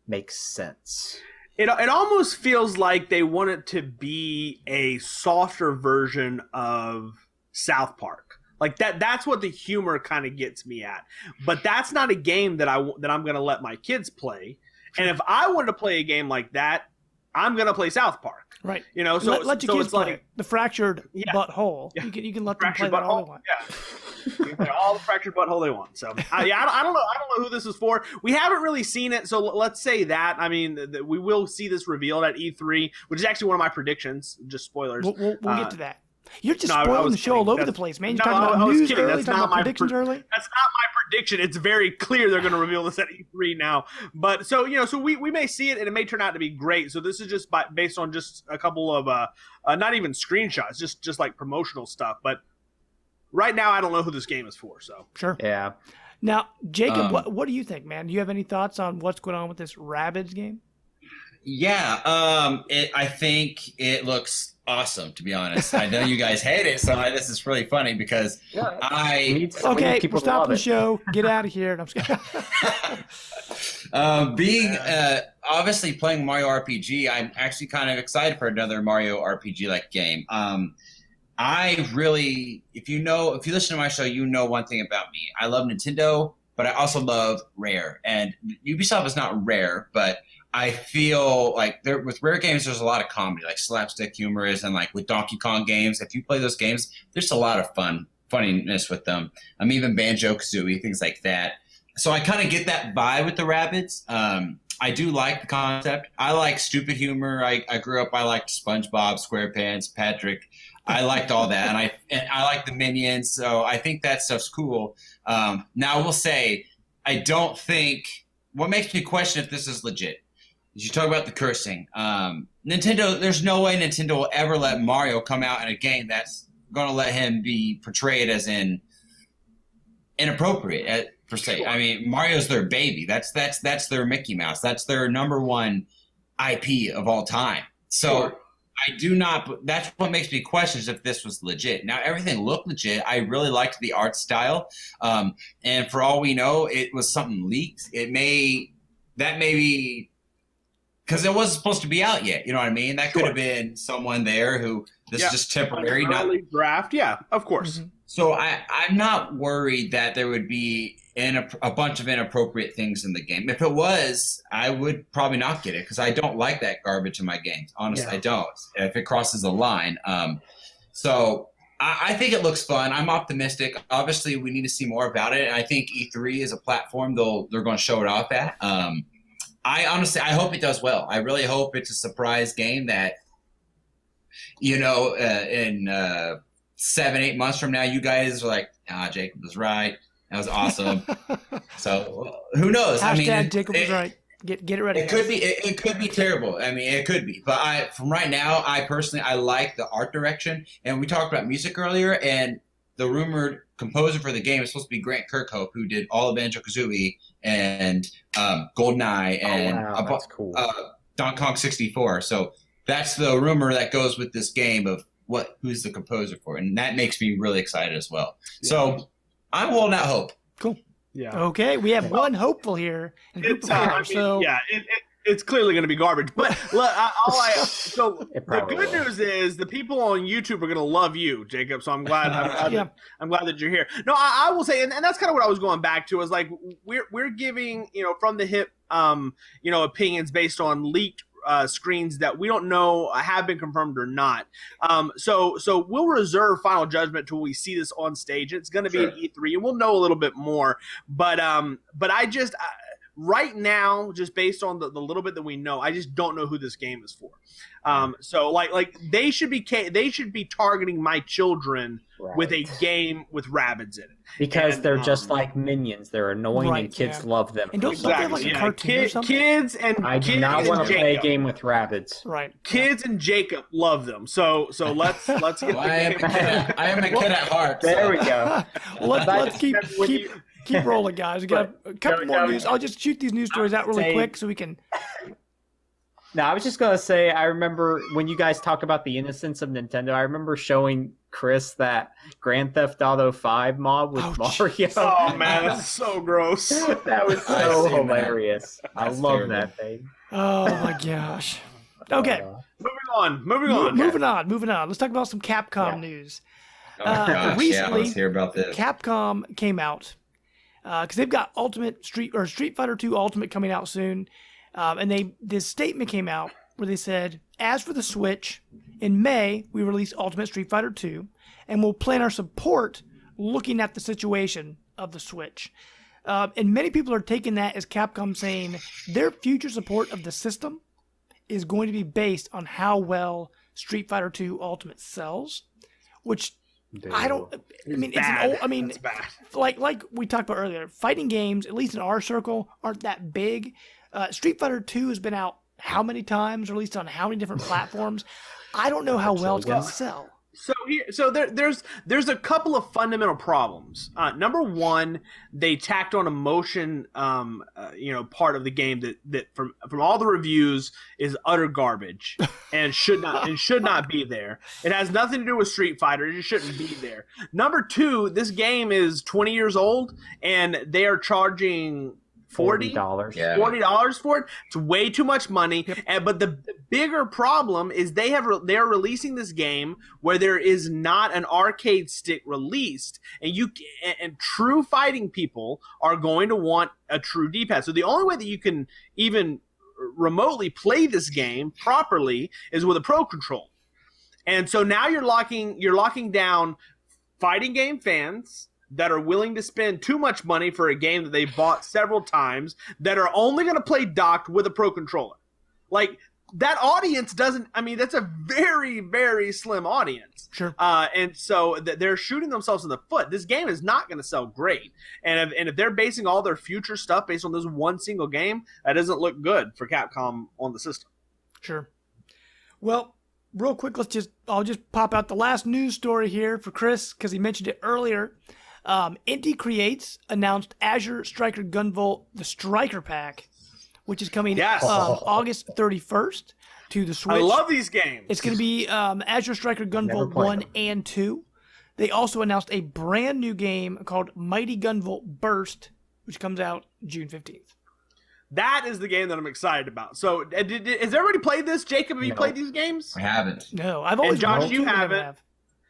make sense. It almost feels like they want it to be a softer version of South Park. Like that's what the humor kind of gets me at. But that's not a game that I'm going to let my kids play. And if I wanted to play a game like that, I'm going to play South Park. Right. So let your kids it's play like the fractured butthole. Yeah. You can let them play fractured that all they butthole. want. Yeah. You can play all the fractured butthole they want. So I don't know who this is for. We haven't really seen it, so let's say that. I mean, we will see this revealed at E3, which is actually one of my predictions. Just spoilers. We'll get to that. You're just I spoiling was the show kidding. all over the place, man. You're talking about news kidding. early, That's talking not about my predictions early. That's not my prediction. It's very clear they're going to reveal this at E3 now. But so we may see it, and it may turn out to be great. So this is just based on just a couple of not even screenshots, just like promotional stuff. But right now, I don't know who this game is for. So Sure. Yeah. Now, Jacob, what do you think, man? Do you have any thoughts on what's going on with this Rabbids game? Yeah, I think it looks awesome, to be honest. I know you guys hate it, so this is really funny because We need Okay, people we're to stopping love the it. show. Get out of here. I'm just kidding. being obviously playing Mario RPG, I'm actually kind of excited for another Mario RPG like game. I really, if you listen to my show, you know one thing about me. I love Nintendo, but I also love Rare. And Ubisoft is not Rare, but I feel like with Rare games, there's a lot of comedy, like slapstick humor is, and like with Donkey Kong games, if you play those games, there's a lot of funniness with them. Even Banjo-Kazooie, things like that. So I kind of get that vibe with the Rabbids. I do like the concept. I like stupid humor. I grew up, I liked SpongeBob, SquarePants, Patrick. I liked all that, and I like the Minions, so I think that stuff's cool. Now, I will say, I don't think what makes me question if this is legit is you talk about the cursing. Nintendo, there's no way Nintendo will ever let Mario come out in a game that's going to let him be portrayed as inappropriate per se. Sure. I mean, Mario's their baby. That's their Mickey Mouse. That's their number one IP of all time. So. Sure. I do not. That's what makes me question if this was legit. Now everything looked legit. I really liked the art style, and for all we know, it was something leaked. That may be because it wasn't supposed to be out yet. You know what I mean? That could have been someone there who this is just temporary. Not draft. Yeah, of course. Mm-hmm. So I'm not worried that there would be a bunch of inappropriate things in the game. If it was, I would probably not get it because I don't like that garbage in my games. Honestly, I don't. If it crosses the line. So I think it looks fun. I'm optimistic. Obviously, we need to see more about it. And I think E3 is a platform they're going to show it off at. I hope it does well. I really hope it's a surprise game that, in 7-8 months from now, you guys are like, Jacob was right. That was awesome. So who knows? Hashtag Jacob was right. Get it ready. It could be. It could be terrible. I mean, it could be. But from right now, I personally like the art direction. And we talked about music earlier, and the rumored composer for the game is supposed to be Grant Kirkhope, who did all of Banjo-Kazooie and GoldenEye and that's cool. Donkey Kong 64. So that's the rumor that goes with this game of who's the composer for it, and that makes me really excited as well. Yeah. So I'm holding out hope. Cool. Yeah. Okay, we have one hopeful here. It's clearly going to be garbage. But the good news is the people on YouTube are going to love you, Jacob. So I'm glad. I'm glad that you're here. No, I will say, and that's kind of what I was going back to. Is like we're giving from the hip opinions based on leaked screens that we don't know have been confirmed or not. So we'll reserve final judgment till we see this on stage. It's going to be an E3, and we'll know a little bit more. But I just right now, just based on the little bit that we know, I just don't know who this game is for. So like they should be targeting my children with a game with rabbits in it. Because they're just like minions. They're annoying and kids love them. And don't they have like a cartoon or something? I do not want to play a game with rabbits. Right. Kids and Jacob love them. So let's get I am a kid at heart. There we go. Let's keep rolling, guys. We got a couple more news. I'll just shoot these news stories out really quick so we can. No, I was just going to say, I remember when you guys talk about the innocence of Nintendo, I remember showing Chris that Grand Theft Auto 5 mod with Mario. Oh, man, that's so gross. That was so hilarious. I love that thing. Oh, my gosh. Okay. Moving on. Let's talk about some Capcom news. Oh, my gosh. Recently, let's hear about this. Capcom came out because they've got Street Fighter 2 Ultimate coming out soon. And this statement came out where they said, as for the Switch, in May, we release Ultimate Street Fighter 2, and we'll plan our support looking at the situation of the Switch. And many people are taking that as Capcom saying their future support of the system is going to be based on how well Street Fighter 2 Ultimate sells, which it's bad. Like we talked about earlier, fighting games, at least in our circle, aren't that big. Street Fighter 2 has been out how many times, released on how many different platforms? I don't know how well it's going to sell. So there's a couple of fundamental problems. Number one, they tacked on a motion, part of the game that from all the reviews is utter garbage and should not be there. It has nothing to do with Street Fighter. It just shouldn't be there. Number two, this game is 20 years old and they are charging $40 for it. It's way too much money. Yep. But the bigger problem is they are releasing this game where there is not an arcade stick released, and true fighting people are going to want a true D-pad. So the only way that you can even remotely play this game properly is with a Pro Controller. And so now you're locking down fighting game fans that are willing to spend too much money for a game that they bought several times, that are only going to play docked with a Pro Controller. Like, that audience that's a very, very slim audience. Sure. And so they're shooting themselves in the foot. This game is not going to sell great. And if they're basing all their future stuff based on this one single game, that doesn't look good for Capcom on the system. Sure. Well, real quick, I'll just pop out the last news story here for Chris, because he mentioned it earlier. Inti Creates announced Azure Striker Gunvolt, the Striker Pack, which is coming August 31st to the Switch. I love these games. It's going to be Azure Striker Gunvolt 1 and 2. They also announced a brand new game called Mighty Gunvolt Burst, which comes out June 15th. That is the game that I'm excited about. So, has everybody played this? Jacob, have you played these games? I haven't. No, I've always. And Josh, you haven't.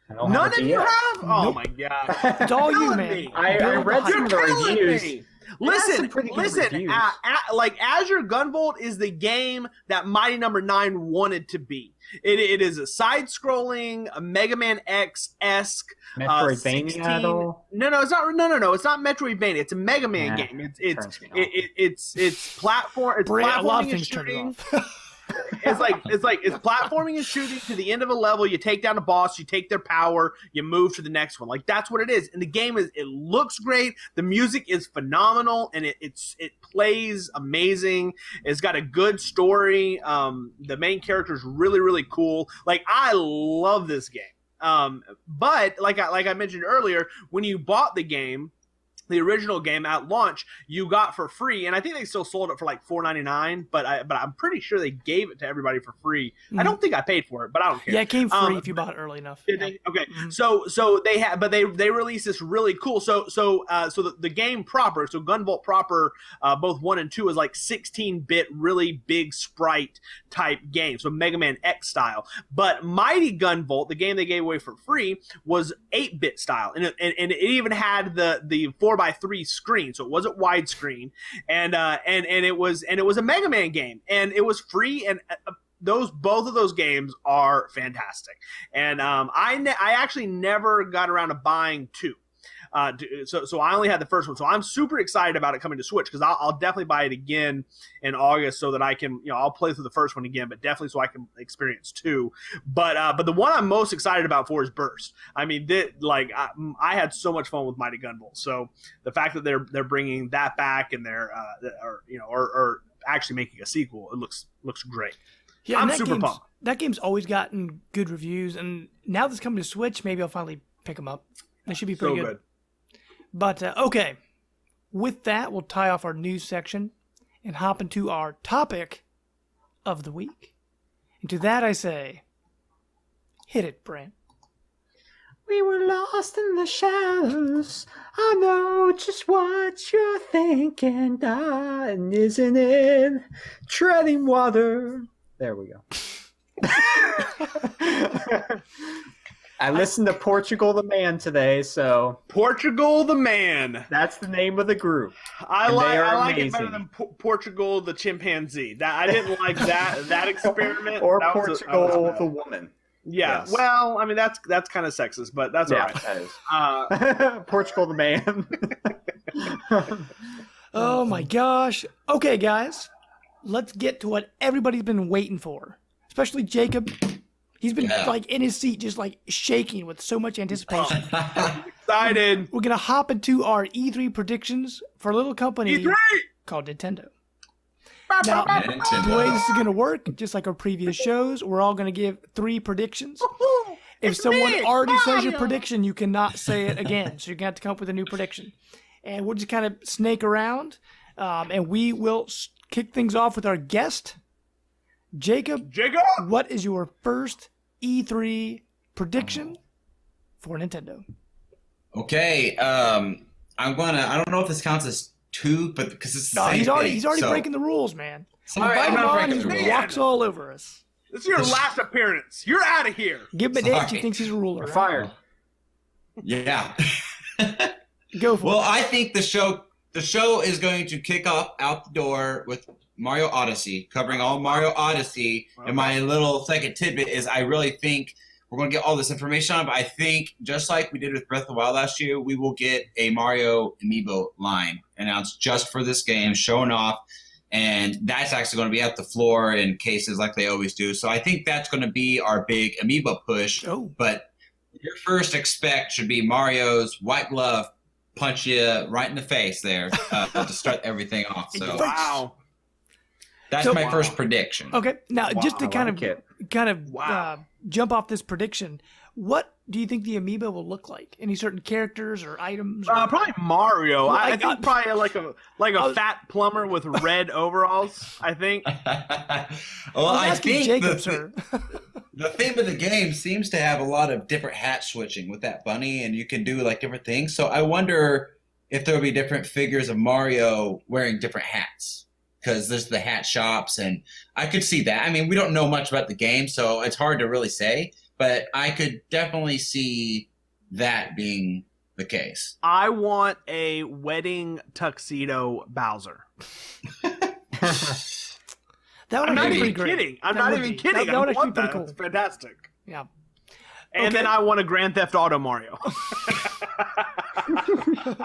I don't None have of it you yet. have? Oh Nope. my god! It's all you, Killing man. me. I read some of the You're killing reviews. me. It has some Listen, pretty good listen. reviews. Like Azure Gunvolt is the game that Mighty Number 9 wanted to be. It is a side-scrolling, a Mega Man X-esque, Metroidvania 16 at all? No, it's not. No, it's not Metroidvania. It's a Mega Man Nah, game. turns me off. It's platform. It's Brand, a lot of platforming and things turn me shooting. off. It's platforming and shooting to the end of a level. You take down a boss, you take their power, you move to the next one. Like that's what it is. And the game it looks great. The music is phenomenal, and it plays amazing. It's got a good story. The main character is really really cool. Like I love this game. But like I mentioned earlier, when you bought the game, the original game at launch, you got for free, and I think they still sold it for like $4.99. But I'm pretty sure they gave it to everybody for free. I don't think I paid for it, but I don't care. Yeah, it came free if you bought it early enough. Did they? Okay, so they had, but they released this really cool. So the game proper, so Gunvolt proper, both 1 and 2 is like 16-bit, really big sprite type game, so Mega Man X style. But Mighty Gunvolt, the game they gave away for free, was 8-bit style, and it even had the 4x3 screen, so it wasn't widescreen, and it was a Mega Man game, and it was free, and both of those games are fantastic. And I actually never got around to buying 2. So I only had the first one. So I'm super excited about it coming to Switch, because I'll definitely buy it again in August, so that I can, I'll play through the first one again, but definitely so I can experience 2. But the one I'm most excited about for is Burst. I mean, I had so much fun with Mighty Gunvolt. So the fact that they're bringing that back, and they're or actually making a sequel, it looks great. Yeah, I'm super pumped. That game's always gotten good reviews, and now that's coming to Switch, maybe I'll finally pick them up. They should be pretty good. But, okay, with that, we'll tie off our news section and hop into our topic of the week. And to that I say, hit it, Brent. We were lost in the shadows. I know just what you're thinking, darling, isn't it? Treading water. There we go. I listened to Portugal the Man today, so Portugal the Man. that's the name of the group. I And like they are it better amazing. than Portugal the chimpanzee. That I didn't like that experiment. Or That was Portugal bad. the Woman. Yeah. Yes. Well, I mean that's kind of sexist, but that's all right. That is. Portugal the Man. Oh my gosh. Okay, guys, let's get to what everybody's been waiting for, especially Jacob. He's been like in his seat, just like shaking with so much anticipation. Excited. We're gonna hop into our E3 predictions for a little company E3. called Nintendo. Now, the way this is gonna work, just like our previous shows, we're all gonna give 3 predictions. If someone already says your prediction, you cannot say it again. So you're gonna have to come up with a new prediction, and we'll just kind of snake around, and we will kick things off with our guest. Jacob, what is your first E3 prediction for Nintendo? Okay, I don't know if this counts as 2, but because it's the same he's already so- breaking the rules, man. Sorry, Invite I'm him not on, breaking the he rules. walks all over us. This is your last appearance. You're out of here. Give him a date. Sorry. He thinks he's a ruler. You're right? fired. Yeah. Go for Well, it. I think the show is going to kick off out the door with Mario Odyssey, covering all Mario Odyssey. And my little second tidbit is I really think we're going to get all this information on it, but I think just like we did with Breath of the Wild last year, we will get a Mario Amiibo line announced just for this game, showing off. And that's actually going to be at the floor in cases like they always do. So I think that's going to be our big Amiibo push. Oh. But your first expect should be Mario's white glove punch you right in the face there to start everything off. So Wow. that's So- my first prediction. Okay, now just to I kind like it. of Wow. jump off this prediction, what do you think the amiibo will look like? Any certain characters or items? Or... Probably Mario. Well, I think probably like a fat plumber with red overalls. I think. Well, I was I asking think Jacob, sir. the theme of the game seems to have a lot of different hat switching with that bunny, and you can do like different things. So I wonder if there'll be different figures of Mario wearing different hats. Because there's the hat shops, and I could see that. I mean, we don't know much about the game, so it's hard to really say. but I could definitely see that being the case. I want a wedding tuxedo Bowser. That would I'm not actually be even pretty great. kidding. I'm That not would even be. kidding. That would I actually want be that. pretty cool. It's fantastic. Yeah. And Okay. then I want a Grand Theft Auto Mario.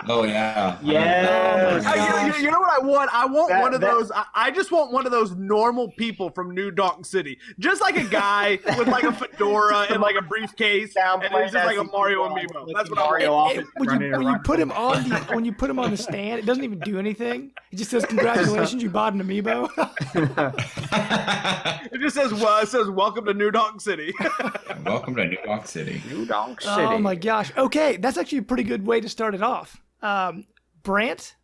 Oh yeah. Yes. Oh, my gosh. You know what I want? I want That- one of that- those. I just want one of those normal people from New Donk City. Just like a guy with like a fedora and like a briefcase. And he's just like a Mario amiibo. That's what I want. When you put him on the stand, it doesn't even do anything. It just says congratulations, you bought an amiibo. It just says, well, it says welcome to New Donk City. Welcome to New York City. New Donk City. Oh my gosh. Okay, that's actually a pretty good way to start it off. Brant,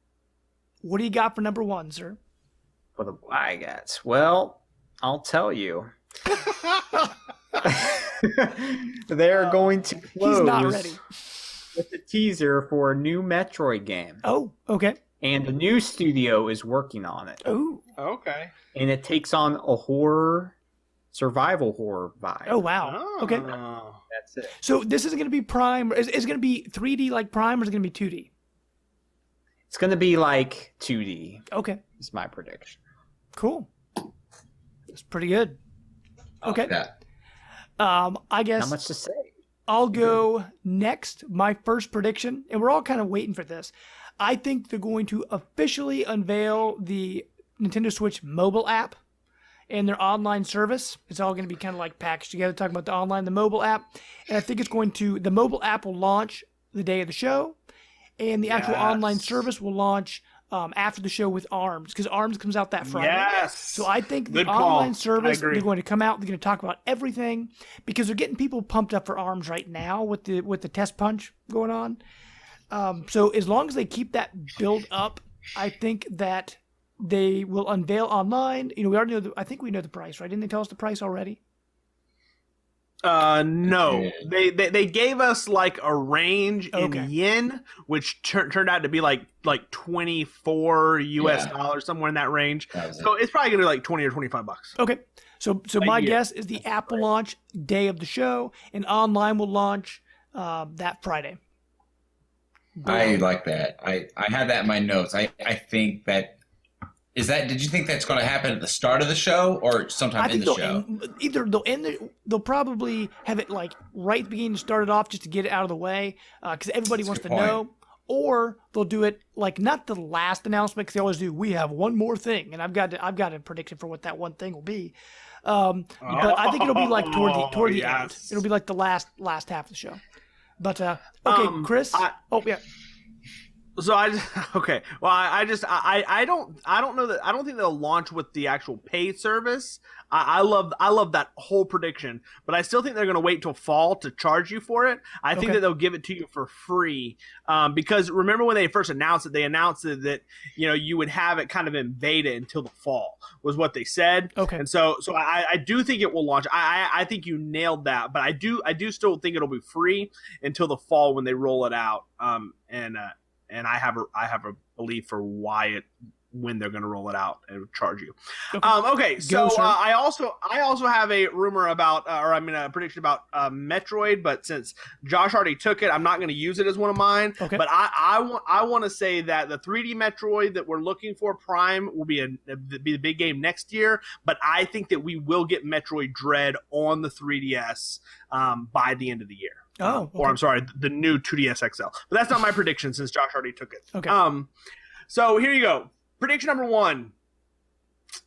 what do you got for number one, sir? For the Wygats. Well, I'll tell you. They're going to close He's not ready. with a teaser for a new Metroid game. Oh, okay. And a new studio is working on it. Oh, Okay. And it takes on a survival horror vibe. oh wow. Okay. That's it. So this isn't going to be Prime. Is it going to be 3D like Prime, or is it going to be 2D? It's going to be like 2D, Okay, is my prediction. cool. That's pretty good. Okay. That. I guess Not much to say. I'll go next. My first prediction, and we're all kind of waiting for this. I think they're going to officially unveil the Nintendo Switch mobile app and their online service. It's all going to be kind of like packaged together, talking about the online, the mobile app. And I think the mobile app will launch the day of the show, and the actual online service will launch after the show with ARMS, because ARMS comes out that Friday. Yes. So I think the Good call. online service, I agree. they're going to come out, they're going to talk about everything, because they're getting people pumped up for ARMS right now with the test punch going on. So as long as they keep that build up, I think that they will unveil online. We already know. I think we know the price, right? Didn't they tell us the price already? No. They gave us like a range Okay. in yen, which turned out to be like 24 US Yeah. dollars, somewhere in that range. That was it. So it's probably gonna be like 20 or 25 bucks. Okay. So my yeah. guess is the app will launch day of the show, and online will launch that Friday. I like that. I had that in my notes. I think that did you think that's going to happen at the start of the show or sometime I in think the they'll show? they'll probably have it like right at the beginning to start it off, just to get it out of the way, because everybody wants to good point. know. Or they'll do it like not the last announcement, because they always do. We have one more thing, and I've got a prediction for what that one thing will be. But I think it'll be like toward the end. Yes. It'll be like the last half of the show. But okay, Chris. Yeah. So okay. Well, I don't know that. I don't think they'll launch with the actual paid service. I love that whole prediction, but I still think they're going to wait till fall to charge you for it. I think Okay. that they'll give it to you for free, because remember when they first announced it, they announced that you would have it kind of in beta until the fall was what they said. Okay. And so I do think it will launch. I think you nailed that, but I do still think it'll be free until the fall when they roll it out. And I have a belief for when they're going to roll it out and charge you. Okay, so sir. I also have a rumor about, a prediction about Metroid, but since Josh already took it, I'm not going to use it as one of mine. Okay. But I want to say that the 3D Metroid that we're looking for, Prime, will be the big game next year. But I think that we will get Metroid Dread on the 3DS by the end of the year. Oh, Or okay. I'm sorry, the new 2DS XL. But that's not my prediction since Josh already took it. Okay. So here you go. Prediction number one: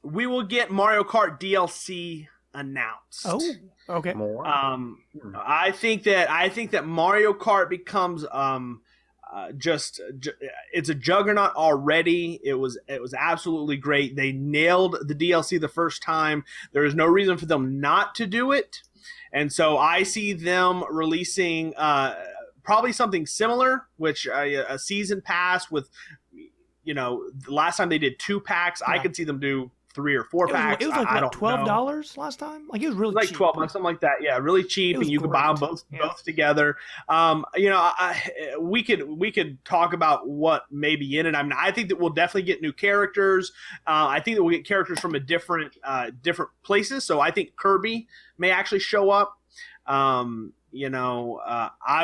we will get Mario Kart DLC announced. Oh, okay. More. I think that Mario Kart becomes it's a juggernaut already. It was absolutely great. They nailed the DLC the first time. There is no reason for them not to do it. And so I see them releasing probably something similar, which a season pass with, the last time they did 2 packs, I Yeah. could see them do 3 or 4 packs. It was like I what, don't know. $12 last time? Like it was really Like cheap. 12 months, something like that. Yeah, really cheap, It was and you could buy them great. both Yeah. together. We could talk about what may be in it. I mean, I think that we'll definitely get new characters. I think that we'll get characters from different places. So I think Kirby may actually show up. I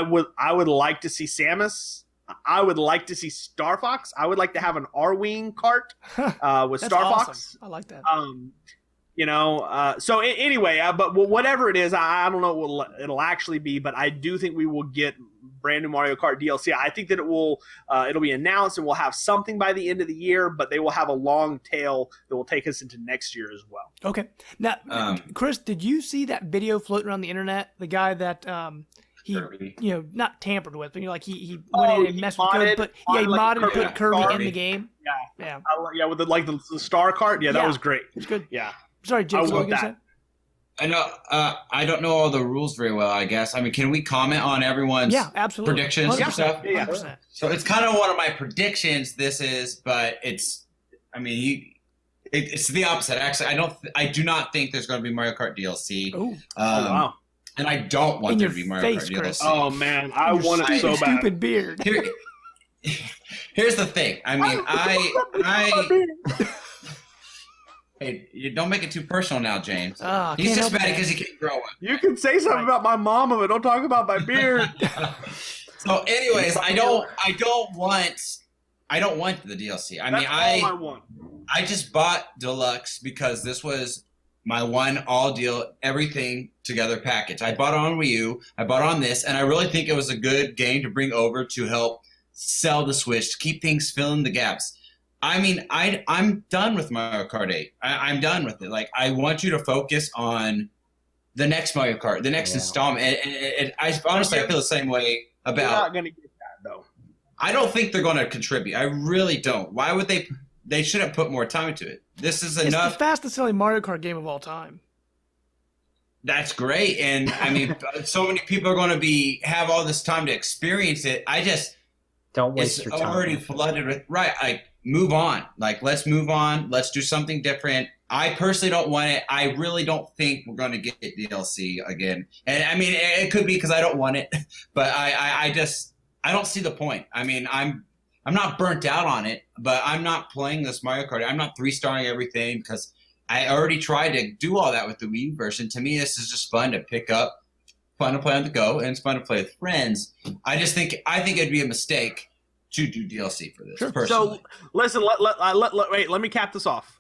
would like to see Samus. I would like to see Star Fox. I would like to have an R-Wing cart with That's Star awesome. Fox. I like that. Anyway, but whatever it is, I don't know what it'll actually be, but I do think we will get brand new Mario Kart DLC. I think that it'll be announced and we'll have something by the end of the year, but they will have a long tail that will take us into next year as well. Okay. Now, Chris, did you see that video floating around the internet? The guy that he, not tampered with, but he went in and messed with code, but he modded and put Kirby in the game. Yeah. With the star cart. Yeah, that was great. It's good. Yeah. Sorry, Jake. What were you gonna say? I know. I don't know all the rules very well. I guess. I mean, can we comment on everyone's absolutely. predictions and stuff? Yeah. 100%. So it's kind of one of my predictions. This is, but it's. I mean, it's the opposite. Actually, I do not think there's going to be Mario Kart DLC. Oh. Wow. And I don't want In there your to be Mario face, Kart Chris. DLC. Oh man, I want it so bad. Stupid beard. Here's the thing. I mean, Hey, you don't make it too personal now, James. He's just mad because he can't grow up. You can say something about my mama, but don't talk about my beard. So, anyways, I don't want the DLC. I mean, all I want. I just bought Deluxe because this was my one all deal, everything together package. I bought it on Wii U, I bought it on this, and I really think it was a good game to bring over to help sell the Switch, to keep things filling the gaps. I mean, I'm done with Mario Kart 8. I'm done with it. Like, I want you to focus on the next Mario Kart, the next installment. And I honestly, I feel the same way about. You're not going to get that, though. I don't think they're going to contribute. I really don't. Why would they? They shouldn't put more time into it. This is enough. It's the fastest selling Mario Kart game of all time. That's great. And I mean, so many people are going to have all this time to experience it. I just don't waste your time. It's already flooded with Like, move on. Like, let's move on. Let's do something different. I personally don't want it. I really don't think we're going to get DLC again. And I mean, it could be because I don't want it, but I don't see the point. I mean, I'm not burnt out on it, but I'm not playing this Mario Kart. I'm not 3-starring everything because I already tried to do all that with the Wii U version. To me, this is just fun to pick up, fun to play on the go, and it's fun to play with friends. I think it'd be a mistake to do DLC for this. Personally. So listen, let me cap this off.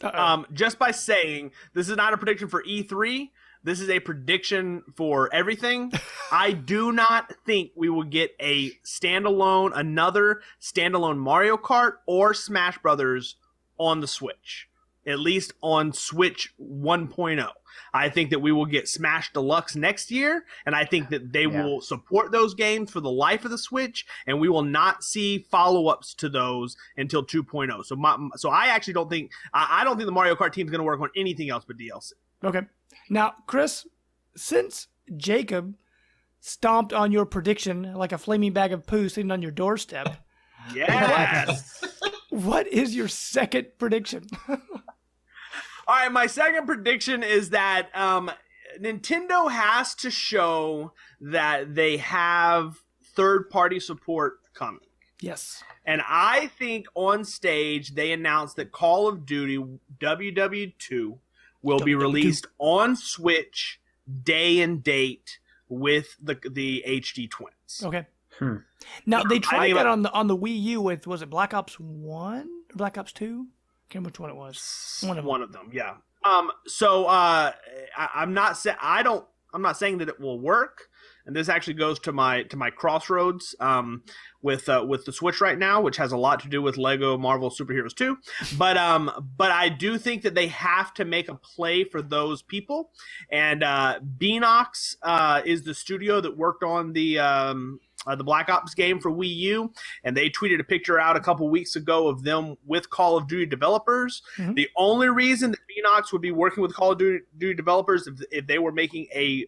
Just by saying this is not a prediction for E3, this is a prediction for everything. I do not think we will get another standalone Mario Kart or Smash Brothers on the Switch, at least on Switch 1.0. I think that we will get Smash Deluxe next year, and I think that they will support those games for the life of the Switch, and we will not see follow-ups to those until 2.0. So I actually don't think I don't think the Mario Kart team is going to work on anything else but DLC. Okay. Now, Chris, since Jacob stomped on your prediction like a flaming bag of poo sitting on your doorstep, yes. What is your second prediction? All right, my second prediction is that Nintendo has to show that they have third-party support coming. Yes. And I think on stage they announced that Call of Duty WW2 will be released on Switch day and date with the HD twins. Okay. Now, they tried that on the Wii U with, was it Black Ops 1 or Black Ops 2? I can't remember which one it was. One of them, yeah. I'm not saying that it will work, and this actually goes to my crossroads with the Switch right now, which has a lot to do with Lego Marvel Superheroes 2. But I do think that they have to make a play for those people, and Beanox is the studio that worked on the Black Ops game for Wii U, and they tweeted a picture out a couple weeks ago of them with Call of Duty developers. Mm-hmm. The only reason that Beanox would be working with Call of Duty developers if they were making a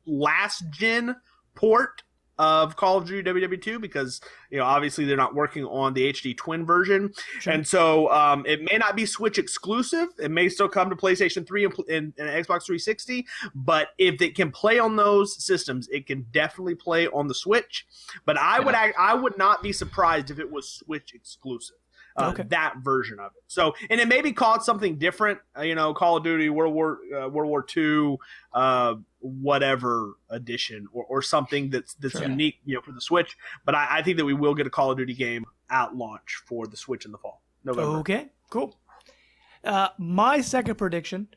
last-gen port of Call of Duty WW2, because obviously they're not working on the HD twin version. Sure. And so it may not be Switch exclusive. It may still come to PlayStation 3 and Xbox 360, but if it can play on those systems, it can definitely play on the Switch. But I would not be surprised if it was Switch exclusive. that version of it. So, and it maybe called something different, Call of Duty World War II, whatever edition, or something that's unique, for the Switch. But I think that we will get a Call of Duty game at launch for the Switch in the fall, November. Okay, cool. My second prediction.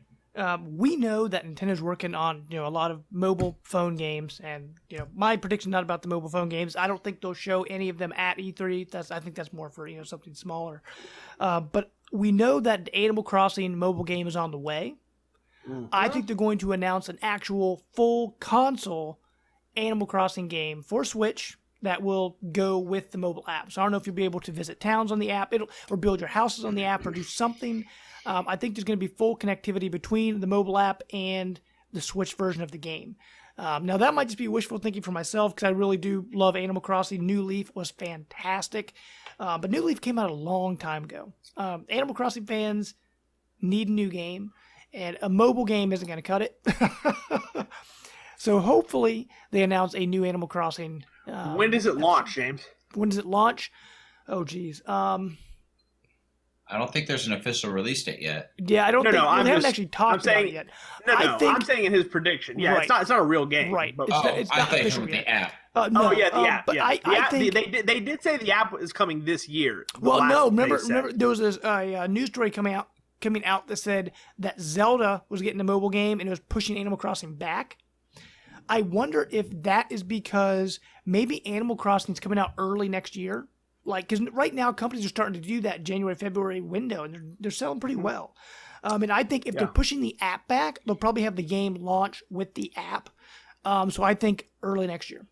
We know that Nintendo's working on a lot of mobile phone games, and my prediction not about the mobile phone games. I don't think they'll show any of them at E3. I think that's more for something smaller. But we know that Animal Crossing mobile game is on the way. Mm-hmm. I think they're going to announce an actual full console Animal Crossing game for Switch that will go with the mobile app. So I don't know if you'll be able to visit towns on the app, or build your houses on the app, or do something. I think there's going to be full connectivity between the mobile app and the Switch version of the game. Now, that might just be wishful thinking for myself, because I really do love Animal Crossing. New Leaf was fantastic, but New Leaf came out a long time ago. Animal Crossing fans need a new game, and a mobile game isn't going to cut it. So hopefully they announce a new Animal Crossing. When does it launch, James? When does it launch? Oh, geez. I don't think there's an official release date yet. Yeah, I don't think they haven't actually talked about it yet. I'm saying in his prediction. Yeah, right. It's not a real game. Right. But, It's not official yet. The app. No, the app. But yeah. I think they did say the app is coming this year. Remember there was a news story coming out that said that Zelda was getting a mobile game and it was pushing Animal Crossing back. I wonder if that is because maybe Animal Crossing is coming out early next year. Because right now companies are starting to do that January, February window, and they're selling pretty well. And I think if they're pushing the app back, they'll probably have the game launch with the app. So I think early next year.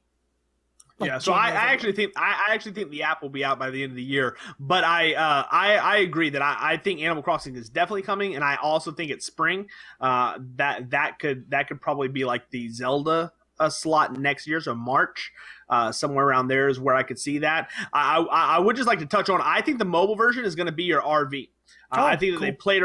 So I actually think the app will be out by the end of the year. But I agree that I think Animal Crossing is definitely coming, and I also think it's spring. That could probably be like the Zelda slot next year, so March. Somewhere around there is where I could see that. I would just like to touch on. I think the mobile version is going to be your RV. I think that cool.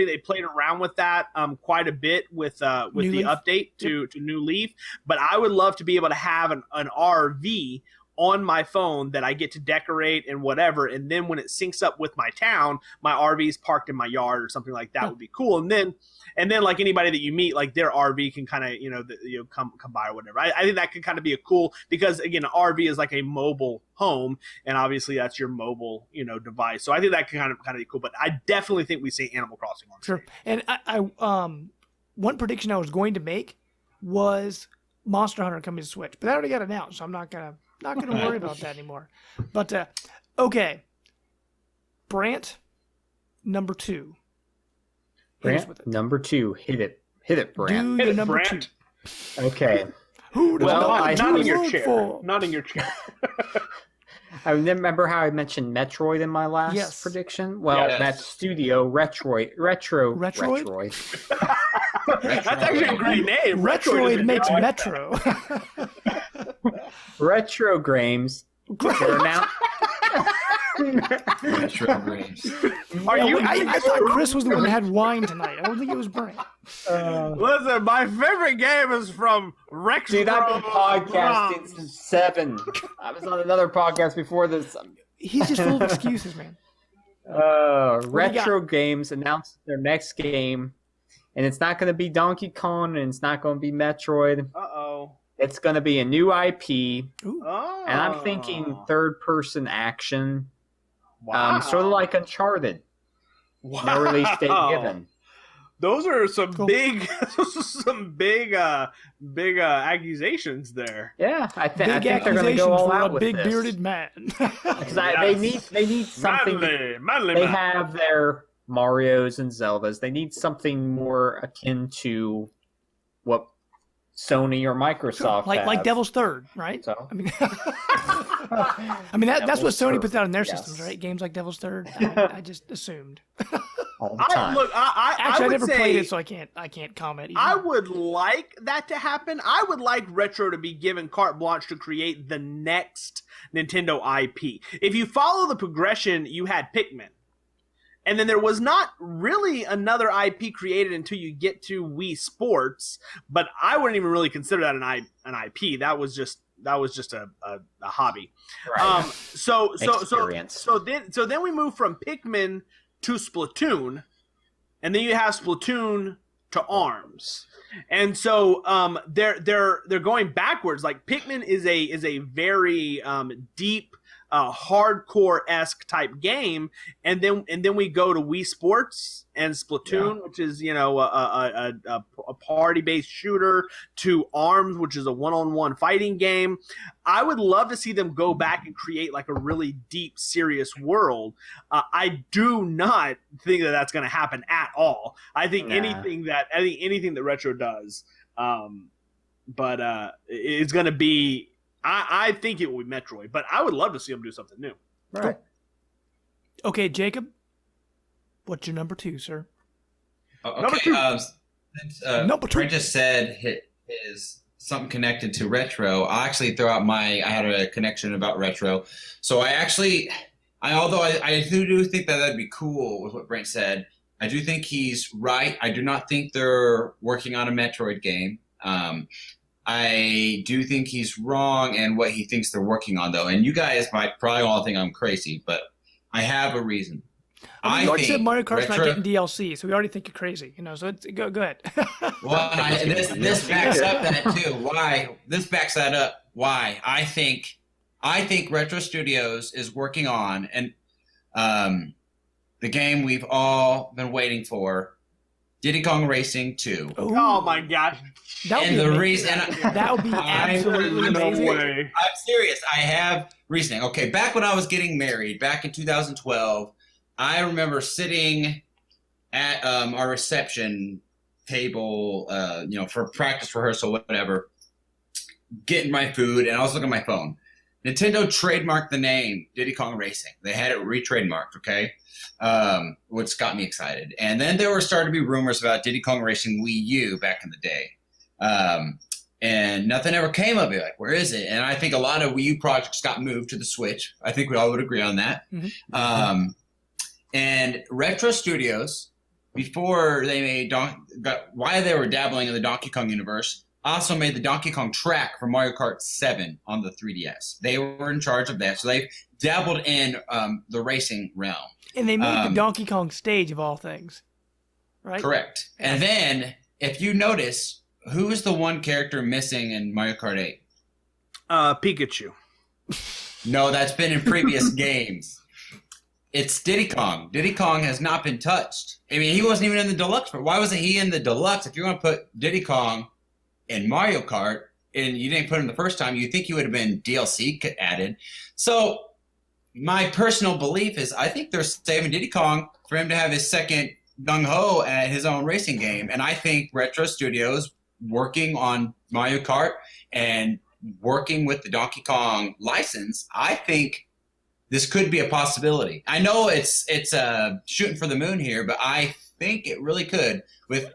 they played around with that quite a bit with the Leaf update to New Leaf. But I would love to be able to have an RV on my phone that I get to decorate and whatever, and then when it syncs up with my town, my RV is parked in my yard or something like that would be cool. And then like anybody that you meet, like their RV can kind of come by or whatever. I think that could kind of be a cool, because again, an RV is like a mobile home, and obviously that's your mobile device. So I think that can kind of be cool. But I definitely think we see Animal Crossing on sure. And I one prediction I was going to make was Monster Hunter coming to Switch, but that already got announced, so I'm not gonna worry about that anymore. But okay, Brant, number 2. Brant, number 2. Hit it, Brant. Do your number 2. Okay. Not in your chair. Not in your chair. I remember how I mentioned Metroid in my last prediction. Well, that's Studio Retroid. That's actually a great name. Retroid makes Metro. Retro Games. They're now. Retro Games. I thought Chris was the one that had wine tonight. I don't think it was Brant. Listen, my favorite game is from Retro. Dude, I've been podcasting since 7. I was on another podcast before this. He's just full of excuses, man. Retro Games announced their next game, and it's not going to be Donkey Kong, and it's not going to be Metroid. Uh-oh. It's going to be a new IP, Oh. and I'm thinking third-person action, Wow. sort of like Uncharted. Wow. No release date given. Those are some Cool. big accusations there. Yeah, I think Big they're going to accusations go all for out a with big this. bearded man. Because they need something. Manly They man. have their Marios and Zeldas. They need something more akin to what Sony or Microsoft like have. Devil's Third, right? So. I mean, that's what Devil's Sony Third, puts out in their yes. systems, right? Games like Devil's Third. I just assumed. All the time. Actually, I would never say, played it, so I can't comment. Either. I would like that to happen. I would like Retro to be given carte blanche to create the next Nintendo IP. If you follow the progression, you had Pikmin. And then there was not really another IP created until you get to Wii Sports, but I wouldn't even really consider that an IP. That was just that was just a hobby. Right. So Experience. then we move from Pikmin to Splatoon, and then you have Splatoon to ARMS. And so they're going backwards. Like Pikmin is a very deep, hardcore-esque type game, and then we go to Wii Sports and Splatoon, which is a party-based shooter, to ARMS, which is a one-on-one fighting game. I would love to see them go back and create like a really deep, serious world. I do not think that that's going to happen at all. I think anything that Retro does, but it's going to be. I think it will be Metroid, but I would love to see them do something new. Right. Okay, Jacob, what's your number 2, sir? Okay. Number 2. Number 2. Brent just said his something connected to retro. I'll actually throw out I had a connection about retro. So although I do think that that'd be cool with what Brent said, I do think he's right. I do not think they're working on a Metroid game. I do think he's wrong in what he thinks they're working on, though. And you guys might probably all think I'm crazy, but I have a reason. I mean, you already said Mario Kart's not getting DLC, so we already think you're crazy. So go ahead. Well, this backs up that too. Why? This backs that up. Why? I think Retro Studios is working on the game we've all been waiting for, Diddy Kong Racing 2. Ooh. Oh my gosh! That would be amazing. That would be absolutely amazing. Way. I'm serious. I have reasoning. Okay, back when I was getting married, back in 2012, I remember sitting at our reception table, for practice rehearsal, whatever, getting my food, and I was looking at my phone. Nintendo trademarked the name Diddy Kong Racing. They had it re-trademarked, okay? Which got me excited. And then there were starting to be rumors about Diddy Kong Racing Wii U back in the day. And nothing ever came of it. Like, where is it? And I think a lot of Wii U projects got moved to the Switch. I think we all would agree on that. Mm-hmm. And Retro Studios, before they made while they were dabbling in the Donkey Kong universe, also made the Donkey Kong track for Mario Kart 7 on the 3DS. They were in charge of that. So they've dabbled in the racing realm. And they made the Donkey Kong stage of all things, right? Correct. And then, if you notice, who is the one character missing in Mario Kart 8? Pikachu. No, that's been in previous games. It's Diddy Kong. Diddy Kong has not been touched. I mean, he wasn't even in the deluxe. But why wasn't he in the deluxe? If you're going to put Diddy Kong in Mario Kart, and you didn't put him the first time, you think he would have been DLC added. So my personal belief is I think they're saving Diddy Kong for him to have his second gung-ho at his own racing game. And I think Retro Studios working on Mario Kart and working with the Donkey Kong license, I think this could be a possibility. I know it's shooting for the moon here, but I think it really could with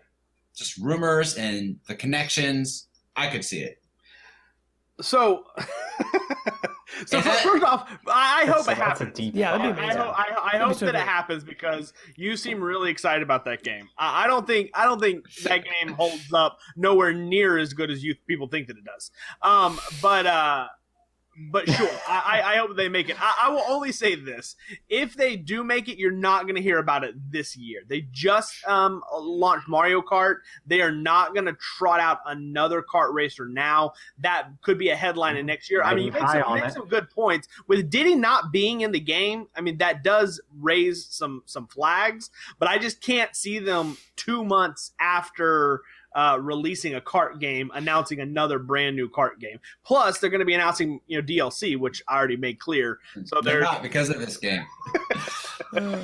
just rumors and the connections. I could see it. So first off, I hope it happens. Yeah, that'd be amazing. I hope that it happens because you seem really excited about that game. I don't think that game holds up nowhere near as good as people think that it does. But sure, I hope they make it. I will only say this. If they do make it, you're not going to hear about it this year. They just launched Mario Kart. They are not going to trot out another kart racer now. That could be a headline in next year. I mean, you make some good points. With Diddy not being in the game, I mean, that does raise some flags. But I just can't see them 2 months after releasing a kart game, announcing another brand new kart game. Plus, they're going to be announcing DLC, which I already made clear. So they're not because of this game. No,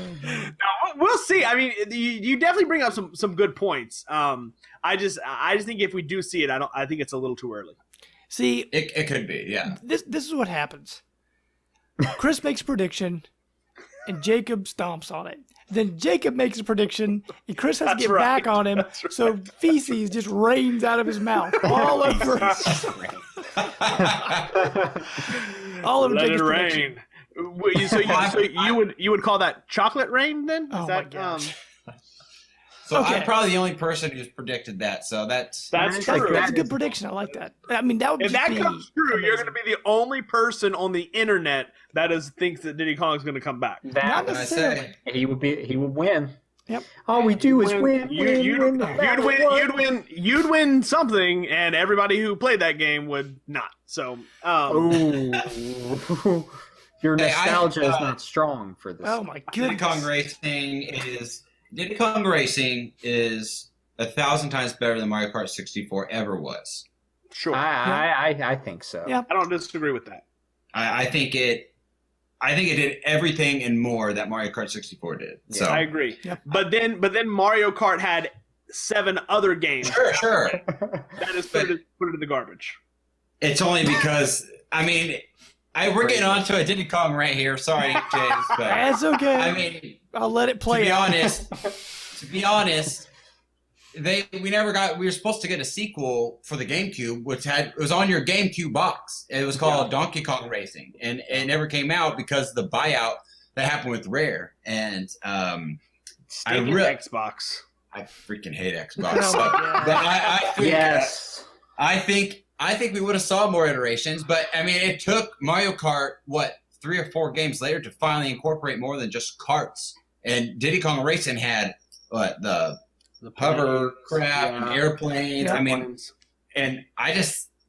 we'll see. I mean, you definitely bring up some good points. I just think if we do see it, I think it's a little too early. See, it could be, yeah. This is what happens. Chris makes a prediction, and Jacob stomps on it. Then Jacob makes a prediction, and Chris has to get back on him, so feces just rains out of his mouth all over. All over Jacob's prediction. So you would call that chocolate rain then? Oh my gosh. So Okay. I'm probably the only person who's predicted that. So that's That's true. That's a good prediction. I like that. I mean, that would If just that be comes true, you're amazing. going to be the only person on the internet that thinks that Diddy Kong is going to come back. Not That what I necessarily. say. he would win. Yep. All we do is win. You'd win something, and everybody who played that game would not. So, Ooh. Your Hey, nostalgia is not strong for this. Oh my Diddy Kong goodness. Racing is 1,000 times better than Mario Kart 64 ever was. sure. I think so. Yeah. I don't disagree with that. I think it did everything and more that Mario Kart 64 did. So I agree. Yep. But then Mario Kart had 7 other games sure. that is put it in the garbage. It's only because we're getting onto a Diddy Kong right here. Sorry, James, but That's okay. I mean, I'll let it to play be out. honest, we were supposed to get a sequel for the GameCube, it was on your GameCube box. It was called Donkey Kong Racing, and it never came out because of the buyout that happened with Rare. And Stinking Xbox. I freaking hate Xbox. Oh my God. But I think, Yes. I think we would have saw more iterations, but I mean, it took Mario Kart 3 or 4 games later to finally incorporate more than just karts. And Diddy Kong Racing had the hovercraft and airplanes. Yeah. I mean, and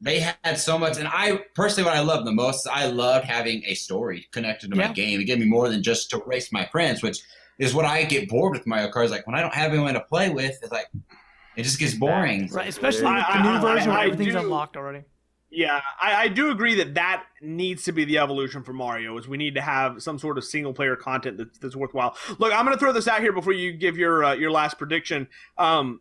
they had so much. And I personally, what I love the most is I loved having a story connected to my game. It gave me more than just to race my friends, which is what I get bored with Mario Kart. Is like when I don't have anyone to play with, it's like it just gets boring. Right, especially with the new version where everything's unlocked already. Yeah, I do agree that needs to be the evolution for Mario. Is we need to have some sort of single player content that's worthwhile. Look, I'm going to throw this out here before you give your last prediction. Nope,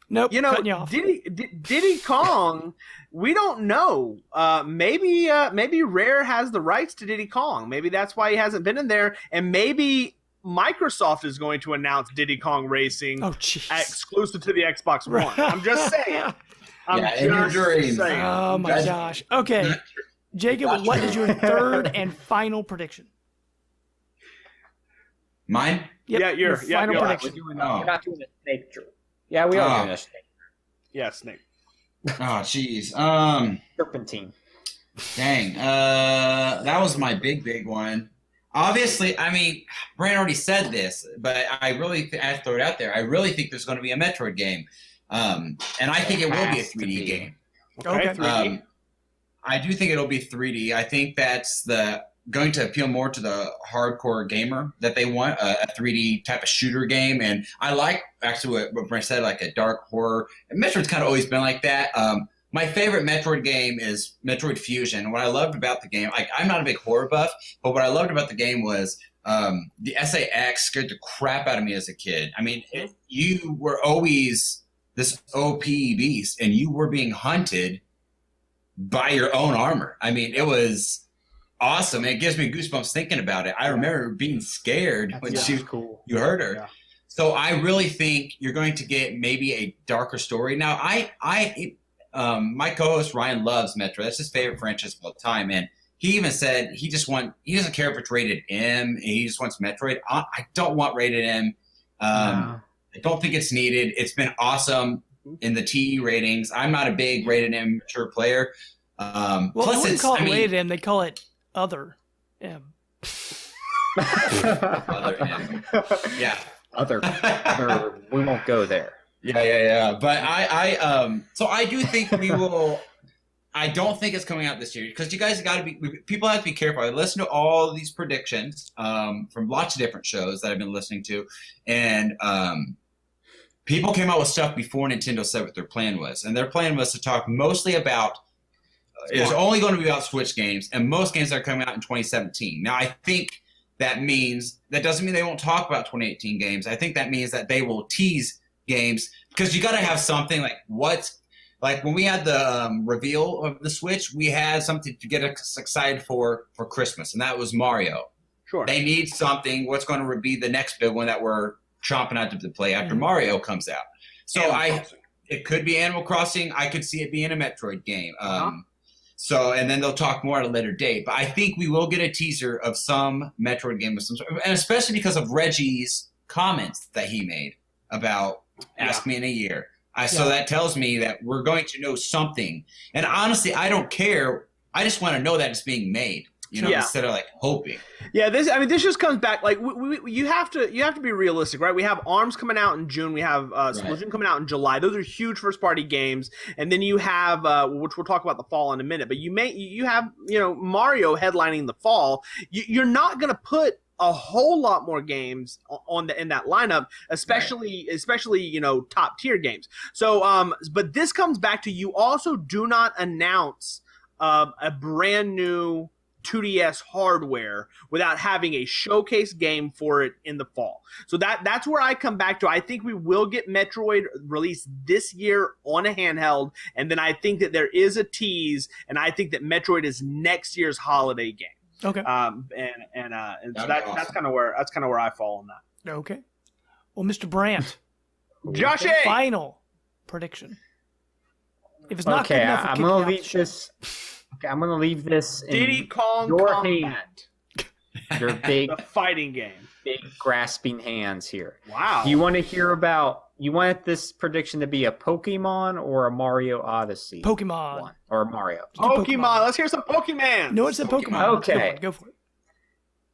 cutting you off. Diddy Kong, we don't know. Maybe Rare has the rights to Diddy Kong. Maybe that's why he hasn't been in there, and maybe Microsoft is going to announce Diddy Kong Racing exclusive to the Xbox One. I'm just saying. In your dreams. Oh my gosh. Okay, Jacob, what is your third and final prediction? Mine? Yep, Yeah, your final prediction. We're not doing a snake drill. Yeah, we are doing a snake. Yeah, Snake. Oh, jeez. Serpentine. Dang. That was my big one. Obviously, I mean, Brian already said this, but I have to throw it out there. I really think there's going to be a Metroid game. And I think it will be a 3D game. Okay. 3D. I do think it'll be 3D. I think that's going to appeal more to the hardcore gamer that they want, a 3D type of shooter game. And I like actually what Brent said, like a dark horror. And Metroid's kind of always been like that. My favorite Metroid game is Metroid Fusion. What I loved about the game, I'm not a big horror buff, but what I loved about the game was the SAX scared the crap out of me as a kid. I mean, you were always this OP beast, and you were being hunted by your own armor. I mean, it was awesome. It gives me goosebumps thinking about it. I remember being scared when you heard her. Yeah. So I really think you're going to get maybe a darker story. Now, my co-host Ryan loves Metro. That's his favorite franchise of all time, and he even said he doesn't care if it's rated M. He just wants Metroid. I don't want rated M. I don't think it's needed. It's been awesome in the TE ratings. I'm not a big rated M mature player. Well, Plus, they wouldn't call it rated M. They call it other M. Other M. Yeah. Other. We won't go there. Yeah. But so I do think we will. I don't think it's coming out this year because you guys people have to be careful. I listen to all these predictions from lots of different shows that I've been listening to, and people came out with stuff before Nintendo said what their plan was, and their plan was to talk mostly about. It's only going to be about Switch games, and most games are coming out in 2017. Now, I think that doesn't mean they won't talk about 2018 games. I think that means that they will tease games because you got to have something like when we had the reveal of the Switch, we had something to get us excited for Christmas, and that was Mario. Sure. They need something. What's going to be the next big one that we're chomping out to play after Mario comes out? So it could be Animal Crossing. I could see it being a Metroid game. So, and then they'll talk more at a later date. But I think we will get a teaser of some Metroid game of some sort, and especially because of Reggie's comments that he made. about Ask Me in a Year. So that tells me that we're going to know something. And honestly, I don't care. I just want to know that it's being made, instead of like hoping. Yeah, this just comes back like you have to be realistic, right? We have ARMS coming out in June, we have Splatoon coming out in July. Those are huge first party games, and then you have which we'll talk about the fall in a minute. But you have Mario headlining the fall. You're not going to put a whole lot more games in that lineup, especially top tier games. So but this comes back to, you also do not announce a brand new 2DS hardware without having a showcase game for it in the fall. So that's where I come back to. I think we will get Metroid released this year on a handheld, and then I think that there is a tease, and I think that Metroid is next year's holiday game. Okay. So awesome. That's kind of where I fall on that. Okay. Well, Mr. Brandt, Josh, final prediction. If it's not good okay, enough, I'm gonna leave this. Okay, I'm gonna leave this in Diddy Kong your Combat, your big, the fighting game. big grasping hands here. Wow. Do you want to hear about? You want this prediction to be a Pokemon or a Mario Odyssey? Pokemon. one, or a Mario. Pokemon. Let's hear some Pokemon. No, it's a Pokemon. Okay. Go for it.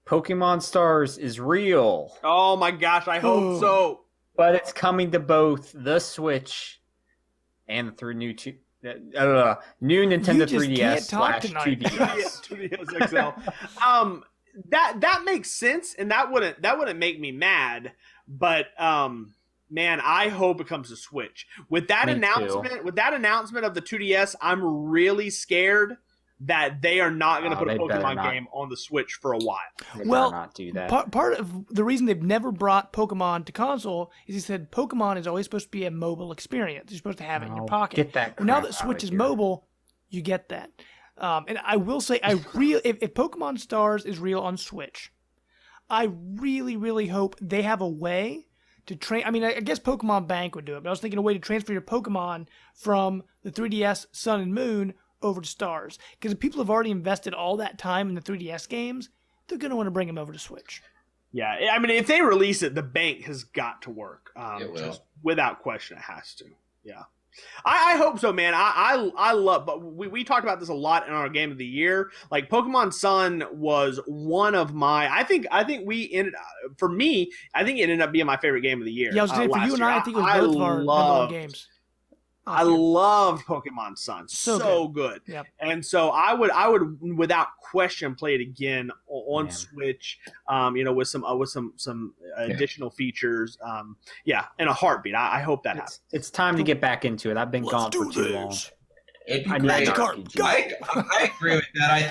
Pokemon Stars is real, Oh my gosh, I hope so. but it's coming to both the Switch and through new Nintendo You just 3DS can't talk / tonight. 2DS. 2DS XL. That makes sense, and that wouldn't make me mad, but man, I hope it comes to Switch. With that Me announcement, too. with that announcement of the 2DS, I'm really scared that they are not going to put a they better Pokemon not. game on the Switch for a while. They Well, better not do that. Part of the reason they've never brought Pokemon to console is he said Pokemon is always supposed to be a mobile experience. You're supposed to have it in your Oh, pocket. get that Well, now crap that Switch outta is here. mobile, you get that. And I will say, if Pokemon Stars is real on Switch, I really, really hope they have a way to train. I mean, I guess Pokemon Bank would do it, but I was thinking a way to transfer your Pokemon from the 3DS Sun and Moon over to Stars. Because if people have already invested all that time in the 3DS games, they're going to want to bring them over to Switch. Yeah, I mean, if they release it, the bank has got to work. It will. Just without question, it has to. Yeah. I hope so, man. I love, but we talked about this a lot in our game of the year. Like Pokemon Sun was one of my. I think we ended. For me, I think it ended up being my favorite game of the year. Yeah, I was saying for you and I think it was both of our number one games. I loved Pokemon Sun. So good. Yep. And so I would without question play it again on Man. Switch. With some additional features. In a heartbeat. I hope that happens. It's time to get back into it. I've been gone for too long. It'd be I need great. an Magikarp, RPG. go! I agree with that. I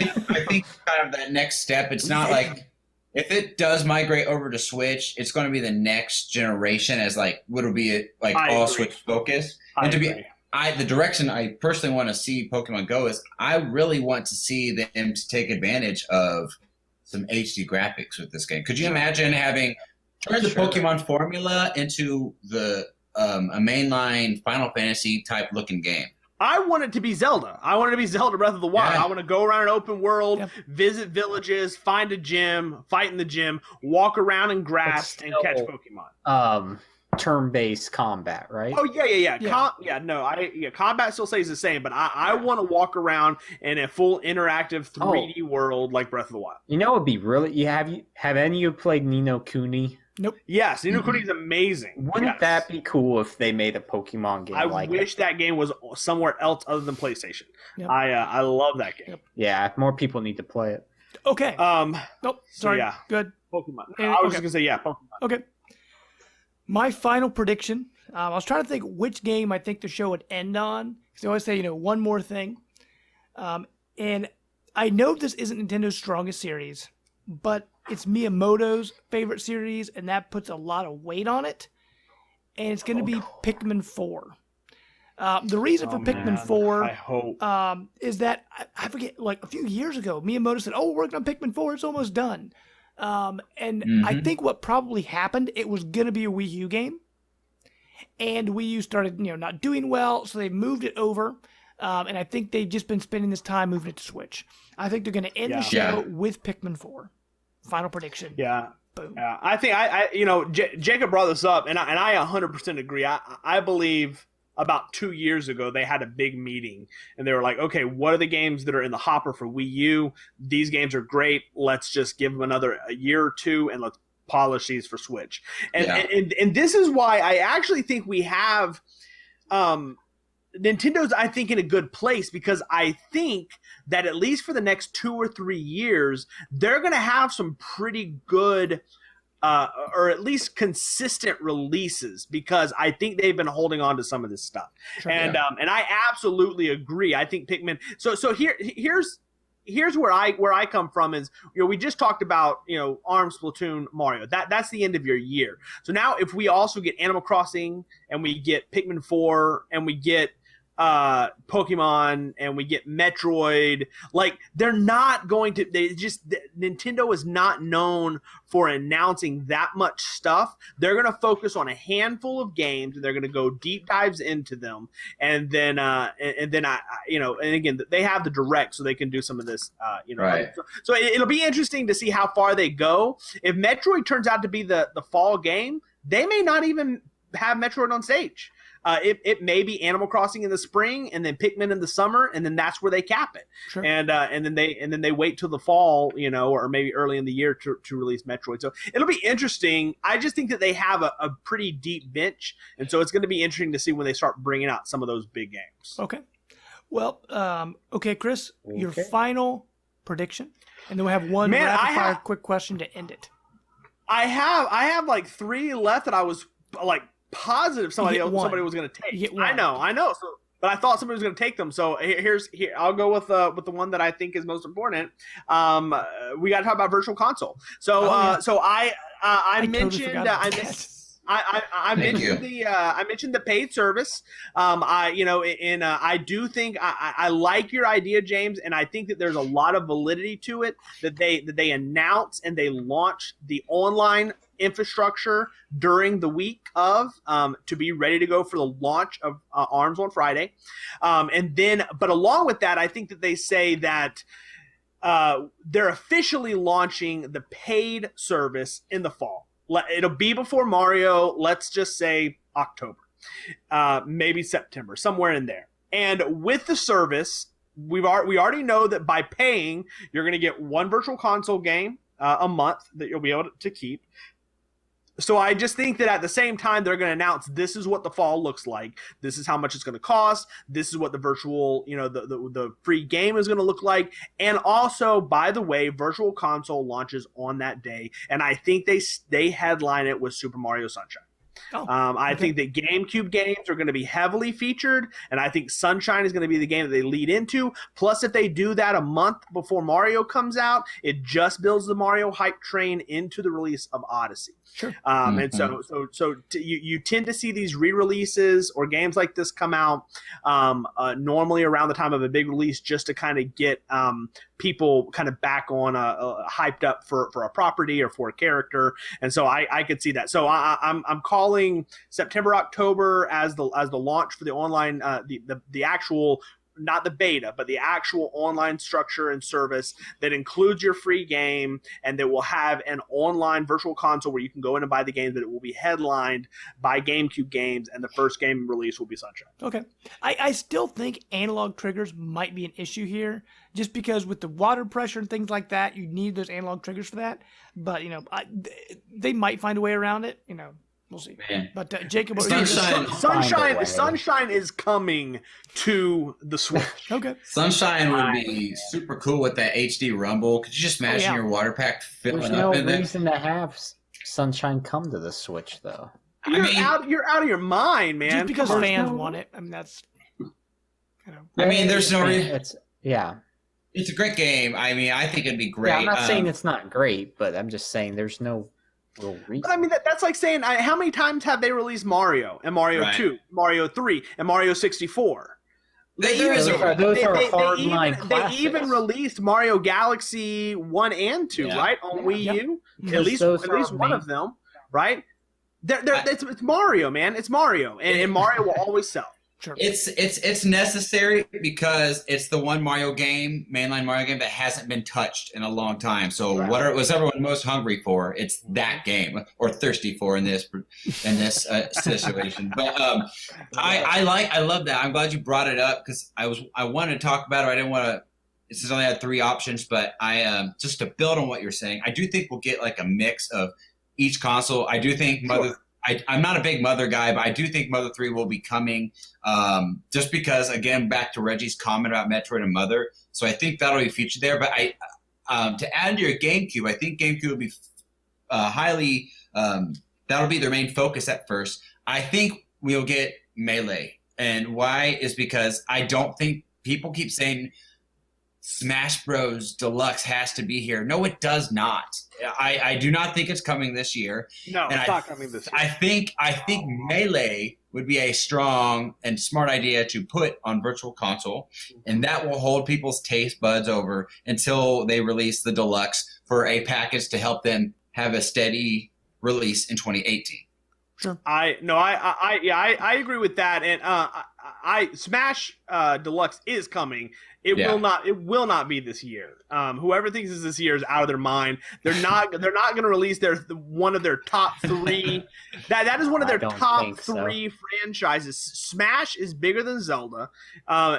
think kind of that next step. It's not like if it does migrate over to Switch, it's going to be the next generation as like what'll be like I all agree. Switch focused. I And to be agree. the direction I personally want to see Pokemon go is I really want to see them to take advantage of some HD graphics with this game. Could you imagine having turned the Sure. Pokemon formula into a mainline Final Fantasy type looking game? I want it to be Zelda. I want it to be Zelda Breath of the Wild. Yeah. I want to go around an open world, Yep. visit villages, find a gym, fight in the gym, walk around in grass, But and catch still- Pokemon. Turn-based combat, right? Oh yeah. Yeah. Combat still stays the same, but I want to walk around in a full interactive 3D world like Breath of the Wild. You know, it'd be really. Have any of you played Ni no Kuni? Yes, Ni no Kuni is amazing. Wouldn't Yes. that be cool if they made a Pokemon game I like wish that game was somewhere else other than PlayStation. Yep. I love that game. Yep. Yeah, more people need to play it. Okay. Nope. so Sorry. yeah. Good. Pokemon. And- I was okay. just gonna say Pokemon. Okay. My final prediction. I was trying to think which game I think the show would end on. Because they always say, one more thing. And I know this isn't Nintendo's strongest series, but it's Miyamoto's favorite series, and that puts a lot of weight on it. And it's going to be Pikmin 4. The reason for Pikmin 4 I hope. is that I forget, like a few years ago, Miyamoto said, "Oh, we're working on Pikmin 4. It's almost done." And I think what probably happened, it was gonna be a Wii U game, and Wii U started, not doing well, so they moved it over. And I think they've just been spending this time moving it to Switch. I think they're gonna end the show Yeah. with Pikmin 4. Final prediction. Yeah. Boom. Yeah, I think Jacob brought this up, and I 100% agree. I believe about 2 years ago they had a big meeting, and they were like, okay, what are the games that are in the hopper for Wii U? These games are great. Let's just give them another year or two, and let's polish these for Switch. And this is why I actually think we have Nintendo's, I think, in a good place, because I think that at least for the next 2 or 3 years, they're going to have some pretty good or at least consistent releases, because I think they've been holding on to some of this stuff. Sure, and I absolutely agree. I think Pikmin. So here's where I come from is, we just talked about, ARMS, Splatoon, Mario. That's the end of your year. So now if we also get Animal Crossing, and we get Pikmin 4, and we get Pokemon, and we get Metroid, like, they're not going to, Nintendo is not known for announcing that much stuff. They're going to focus on a handful of games, and they're going to go deep dives into them, and then and again, they have the Direct, so they can do some of this, Right. So it'll be interesting to see how far they go. If Metroid turns out to be the fall game, they may not even have Metroid on stage. It may be Animal Crossing in the spring, and then Pikmin in the summer, and then that's where they cap it. Sure. And then they wait till the fall, or maybe early in the year to release Metroid. So it'll be interesting. I just think that they have a pretty deep bench, and so it's going to be interesting to see when they start bringing out some of those big games. Okay. Well, okay, Chris, your final prediction, and then we have one rapid fire quick question to end it. I have like 3 left that I was like positive somebody was going to take. I know. So, but I thought somebody was going to take them. So here I'll go with the one that I think is most important. We got to talk about Virtual Console. So I mentioned I mentioned the paid service. I do think I like your idea, James, and I think that there's a lot of validity to it, that they announce and they launch the online infrastructure during the week of to be ready to go for the launch of ARMS on Friday, but along with that, I think that they say that they're officially launching the paid service in the fall. It'll be before Mario. Let's just say October, maybe September, somewhere in there. And with the service, we already know that by paying, you're going to get one Virtual Console game a month that you'll be able to keep. So I just think that at the same time, they're going to announce this is what the fall looks like. This is how much it's going to cost. This is what the virtual, the free game is going to look like. And also, by the way, Virtual Console launches on that day. And I think they headline it with Super Mario Sunshine. I think that GameCube games are going to be heavily featured, and I think Sunshine is going to be the game that they lead into. Plus, if they do that a month before Mario comes out, it just builds the Mario hype train into the release of Odyssey. Sure. And so you tend to see these re-releases or games like this come out normally around the time of a big release, just to kind of get people kind of back on hyped up for a property or for a character. And so I could see that. So I'm calling September, October as the launch for the online, the actual, not the beta, but the actual online structure and service that includes your free game, and that will have an online Virtual Console where you can go in and buy the games, that it will be headlined by GameCube games, and the first game release will be Sunshine. Okay. I still think analog triggers might be an issue here, just because with the water pressure and things like that, you need those analog triggers for that. But, they might find a way around it, We'll see. Man. But Jacob, Sunshine is coming to the Switch. Okay. Sunshine would be super cool with that HD rumble. Could you just imagine your water pack filling There's up in no there? reason to have Sunshine come to the Switch, though. You're out of your mind, man. Just because fans want it. I mean, that's. There's no reason. It's a great game. I mean, I think it'd be great. Yeah, I'm not saying it's not great, but I'm just saying there's no real reason. But I mean, that's like saying, how many times have they released Mario and Mario 2, Mario 3, and Mario 64? Those are hardline classics. They even released Mario Galaxy 1 and 2, right, on Wii U? At least one of them, right? It's Mario, man. It's Mario, and Mario will always sell. Sure. It's necessary because it's the one mainline Mario game that hasn't been touched in a long time. So what was everyone most hungry for? It's that game, or thirsty for in this situation. But I love that. I'm glad you brought it up because I wanted to talk about it. I didn't want to. This has only had 3 options, but I just to build on what you're saying, I do think we'll get like a mix of each console. I do think I'm not a big Mother guy, but I do think Mother 3 will be coming just because, again, back to Reggie's comment about Metroid and Mother. So I think that'll be featured there. But to add to your GameCube, I think GameCube will be highly that'll be their main focus at first. I think we'll get Melee. And why is because I don't think people keep saying Smash Bros. Deluxe has to be here. No, it does not. I do not think it's coming this year. No, and it's not coming this year. I think Melee would be a strong and smart idea to put on Virtual Console, and that will hold people's taste buds over until they release the Deluxe for a package to help them have a steady release in 2018. Sure. I agree with that, and Smash Deluxe is coming. It will not be this year. Whoever thinks it's this year is out of their mind. They're not going to release one of their top 3. That is one of their top 3 franchises. Smash is bigger than Zelda.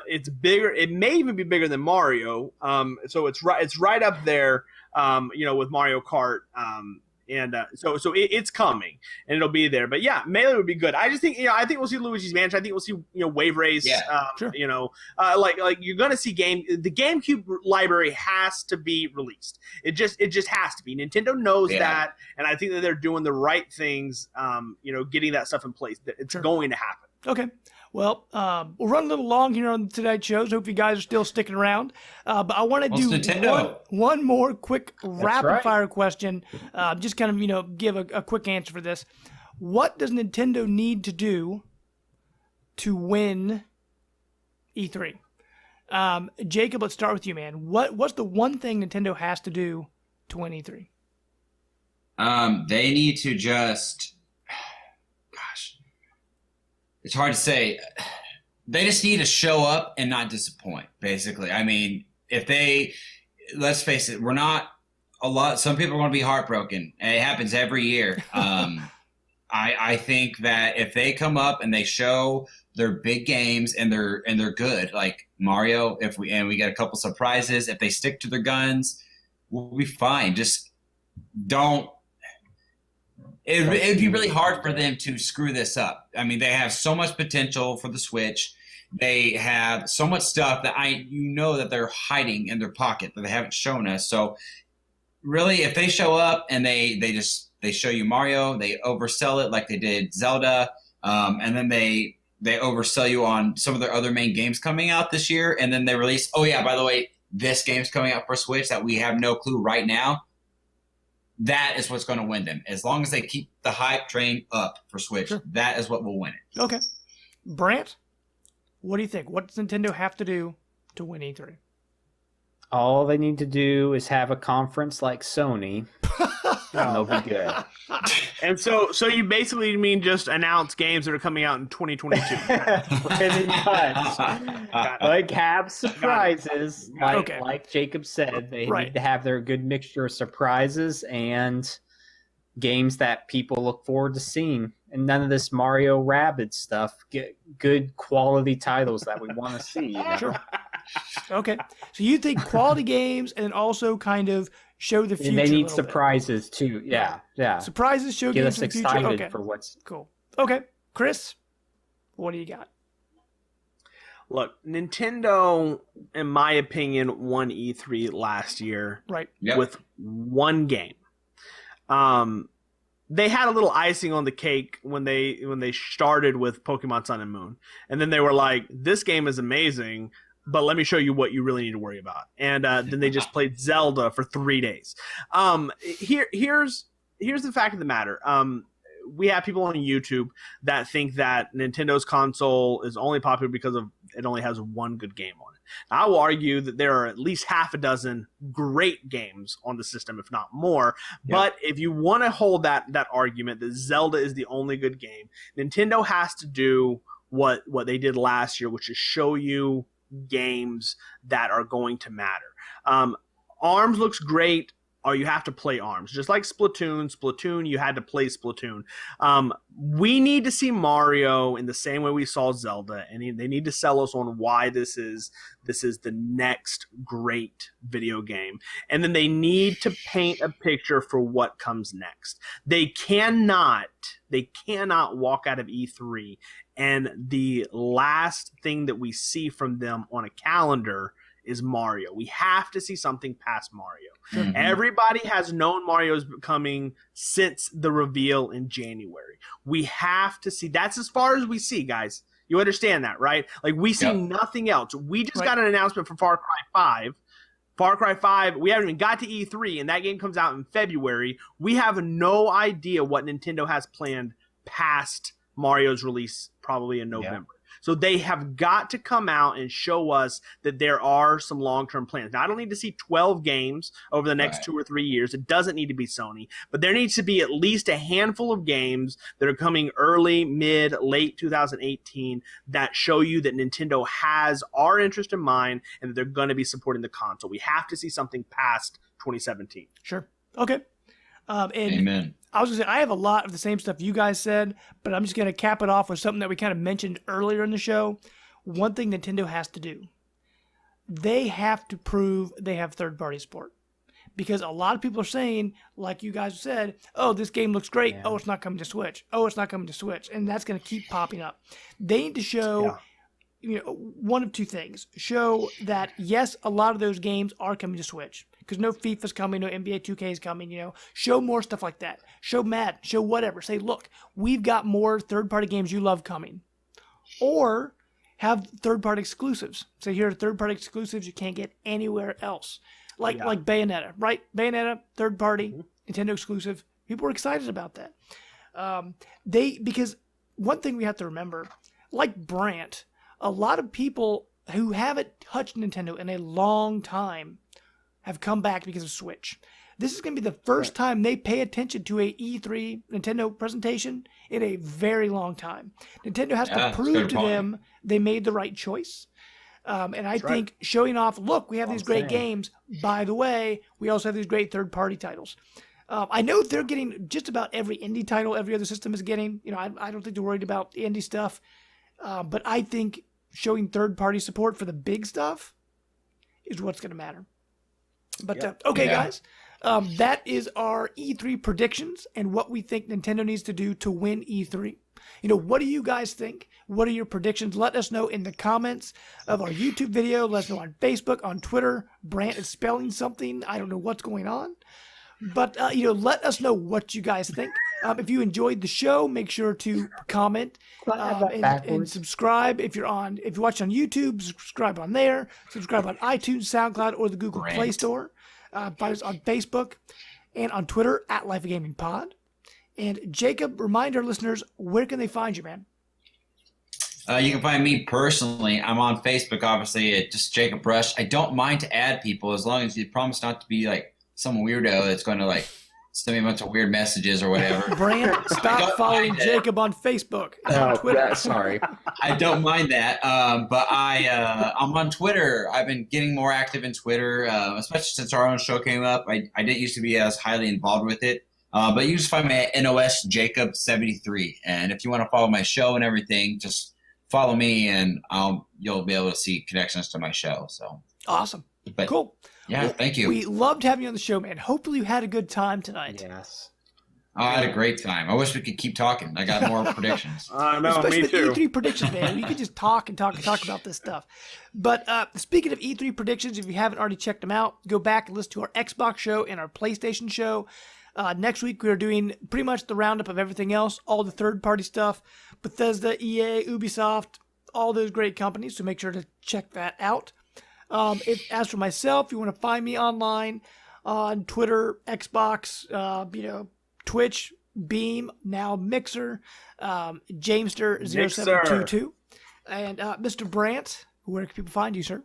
It's bigger. It may even be bigger than Mario. So it's right up there. With Mario Kart. So it's coming and it'll be there. But yeah, Melee would be good. I just think I think we'll see Luigi's Mansion. I think we'll see Wave Race. Yeah, sure. Like you're gonna see the GameCube library has to be released. It just has to be. Nintendo knows that, and I think that they're doing the right things. Getting that stuff in place. It's going to happen. Okay. Well, we'll run a little long here on tonight's shows. Hope you guys are still sticking around. But I want to do one more quick rapid-fire question. Just kind of, give a quick answer for this. What does Nintendo need to do to win E3? Jacob, let's start with you, man. What's the one thing Nintendo has to do to win E3? They need to just... It's hard to say. They just need to show up and not disappoint, basically. I mean, let's face it, some people are going to be heartbroken, and it happens every year. I think that if they come up and they show their big games and they're good, like Mario, we get a couple surprises, if they stick to their guns, we'll be fine. Just don't. It'd be really hard for them to screw this up. I mean, they have so much potential for the Switch. They have so much stuff that that they're hiding in their pocket that they haven't shown us. So really, if they show up and they show you Mario, they oversell it like they did Zelda, and then they oversell you on some of their other main games coming out this year, and then they release, oh yeah, by the way, this game's coming out for Switch that we have no clue right now. That is what's going to win them. As long as they keep the hype train up for Switch, that is what will win it. Okay. Brant, what do you think? What does Nintendo have to do to win E3? All they need to do is have a conference like Sony. They'll be good. And so you basically mean just announce games that are coming out in 2022. Pretty much. Like have surprises. Like Jacob said, they need to have their good mixture of surprises and games that people look forward to seeing. And none of this Mario Rabbids stuff. Get good quality titles that we want to see. Sure. Okay. So you think quality games and also kind of show the future. And they need surprises too. Yeah. Surprises, show games for the future. Get us excited for what's cool. Okay. Chris, what do you got? Look, Nintendo, in my opinion, won E3 last year with one game. They had a little icing on the cake when they started with Pokemon Sun and Moon, and then they were like, "This game is amazing, but let me show you what you really need to worry about." And then they just played Zelda for 3 days. Here's the fact of the matter. We have people on YouTube that think that Nintendo's console is only popular because of it only has one good game on it. Now, I will argue that there are at least half a dozen great games on the system, if not more. Yeah. But if you want to hold that argument that Zelda is the only good game, Nintendo has to do what they did last year, which is show you games that are going to matter. ARMS looks great. Or you have to play ARMS. Just like Splatoon, you had to play Splatoon. We need to see Mario in the same way we saw Zelda, and they need to sell us on why this is the next great video game. And then they need to paint a picture for what comes next. They cannot walk out of E3 and the last thing that we see from them on a calendar is Mario. We have to see something past Mario. Mm-hmm. Everybody has known Mario's coming since the reveal in January. We have to see. That's as far as we see, guys. You understand that, right? Like, we see nothing else. We just got an announcement for Far Cry 5. Far Cry 5, we haven't even got to E3, and that game comes out in February. We have no idea what Nintendo has planned past Mario's release, probably in November. Yeah. So they have got to come out and show us that there are some long-term plans. Now, I don't need to see 12 games over the next 2 or 3 years. It doesn't need to be Sony. But there needs to be at least a handful of games that are coming early, mid, late 2018 that show you that Nintendo has our interest in mind and that they're going to be supporting the console. We have to see something past 2017. Sure. Okay. And Amen. I was going to say, I have a lot of the same stuff you guys said, but I'm just going to cap it off with something that we kind of mentioned earlier in the show. One thing Nintendo has to do, they have to prove they have third-party support. Because a lot of people are saying, like you guys said, oh, this game looks great. Yeah. Oh, it's not coming to Switch. Oh, it's not coming to Switch. And that's going to keep popping up. They need to show one of two things. Show that, yes, a lot of those games are coming to Switch. Because no FIFA's coming, no NBA 2K is coming, Show more stuff like that. Show Madden, show whatever. Say, look, we've got more third-party games you love coming. Or have third-party exclusives. Say, here are third-party exclusives you can't get anywhere else. Like Bayonetta, right? Bayonetta, third-party, Nintendo exclusive. People were excited about that. Because one thing we have to remember, like Brant, a lot of people who haven't touched Nintendo in a long time have come back because of Switch. This is going to be the first time they pay attention to a E3 Nintendo presentation in a very long time. Nintendo has to prove to them they made the right choice. And I think showing off, look, we have these great games. By the way, we also have these great third-party titles. I know they're getting just about every indie title every other system is getting. I don't think they're worried about the indie stuff. But I think showing third-party support for the big stuff is what's going to matter. But, guys, that is our E3 predictions and what we think Nintendo needs to do to win E3. What do you guys think? What are your predictions? Let us know in the comments of our YouTube video. Let us know on Facebook, on Twitter. Brant is spelling something. I don't know what's going on. But, let us know what you guys think. If you enjoyed the show, make sure to comment and subscribe. If you're watching on YouTube, subscribe on there. Subscribe on iTunes, SoundCloud, or the Google Play Store. Find us on Facebook and on Twitter at Life of Gaming Pod. And Jacob, remind our listeners, where can they find you, man? You can find me personally. I'm on Facebook, obviously, at just Jacob Rush. I don't mind to add people as long as you promise not to be like some weirdo that's going to send me a bunch of weird messages or whatever. Brant, stop following Jacob on Facebook. On Twitter. Sorry. I don't mind that, but I'm on Twitter. I've been getting more active in Twitter, especially since our own show came up. I didn't used to be as highly involved with it, but you just find me at NOS Jacob 73. And if you want to follow my show and everything, just follow me, and you'll be able to see connections to my show. So awesome, cool. Yeah, thank you. We loved having you on the show, man. Hopefully you had a good time tonight. Yes. I had a great time. I wish we could keep talking. I got more predictions. No, especially me too. with E3 predictions, man. You could just talk about this stuff. But speaking of E3 predictions, if you haven't already checked them out, go back and listen to our Xbox show and our PlayStation show. Next week, we are doing pretty much the roundup of everything else, all the third-party stuff, Bethesda, EA, Ubisoft, all those great companies, so make sure to check that out. As for myself, you want to find me online on Twitter, Xbox, Twitch, Beam, now Mixer, Jamester0722. And Mr. Brandt, where can people find you, sir?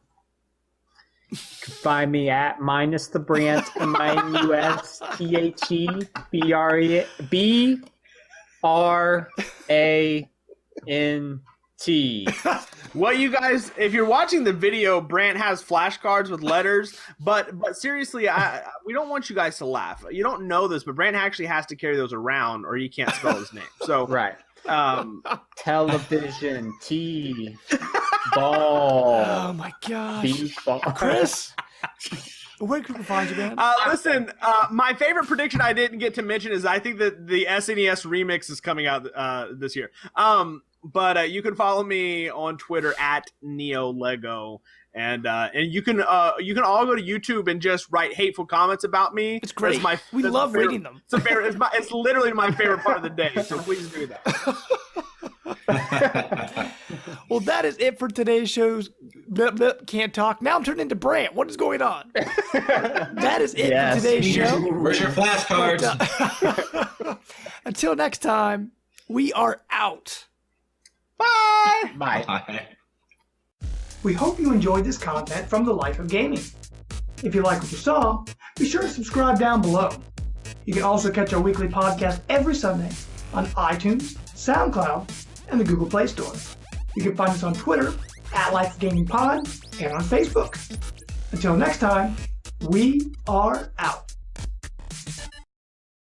Find me at minus the Brant, MINUSTHEBRANT. Well, you guys, if you're watching the video, Brant has flashcards with letters, but seriously, we don't want you guys to laugh. You don't know this, but Brant actually has to carry those around, or you can't spell his name. So Right. Television, T, ball. Oh my gosh. B, ball. Chris, where can people find you, man? Listen, my favorite prediction I didn't get to mention is I think that the SNES remix is coming out this year. But you can follow me on Twitter at NeoLego. And you can all go to YouTube and just write hateful comments about me. It's great. We that's love my favorite- reading them. It's literally my favorite part of the day. So please do that. Well, that is it for today's shows. Can't talk. Now I'm turning into Brant. What is going on? That is it for today's show. Where's your flashcards? Until next time, we are out. Bye. Bye. We hope you enjoyed this content from the Life of Gaming. If you like what you saw, be sure to subscribe down below. You can also catch our weekly podcast every Sunday on iTunes, SoundCloud, and the Google Play Store. You can find us on Twitter at Life of Gaming Pod and on Facebook. Until next time, we are out.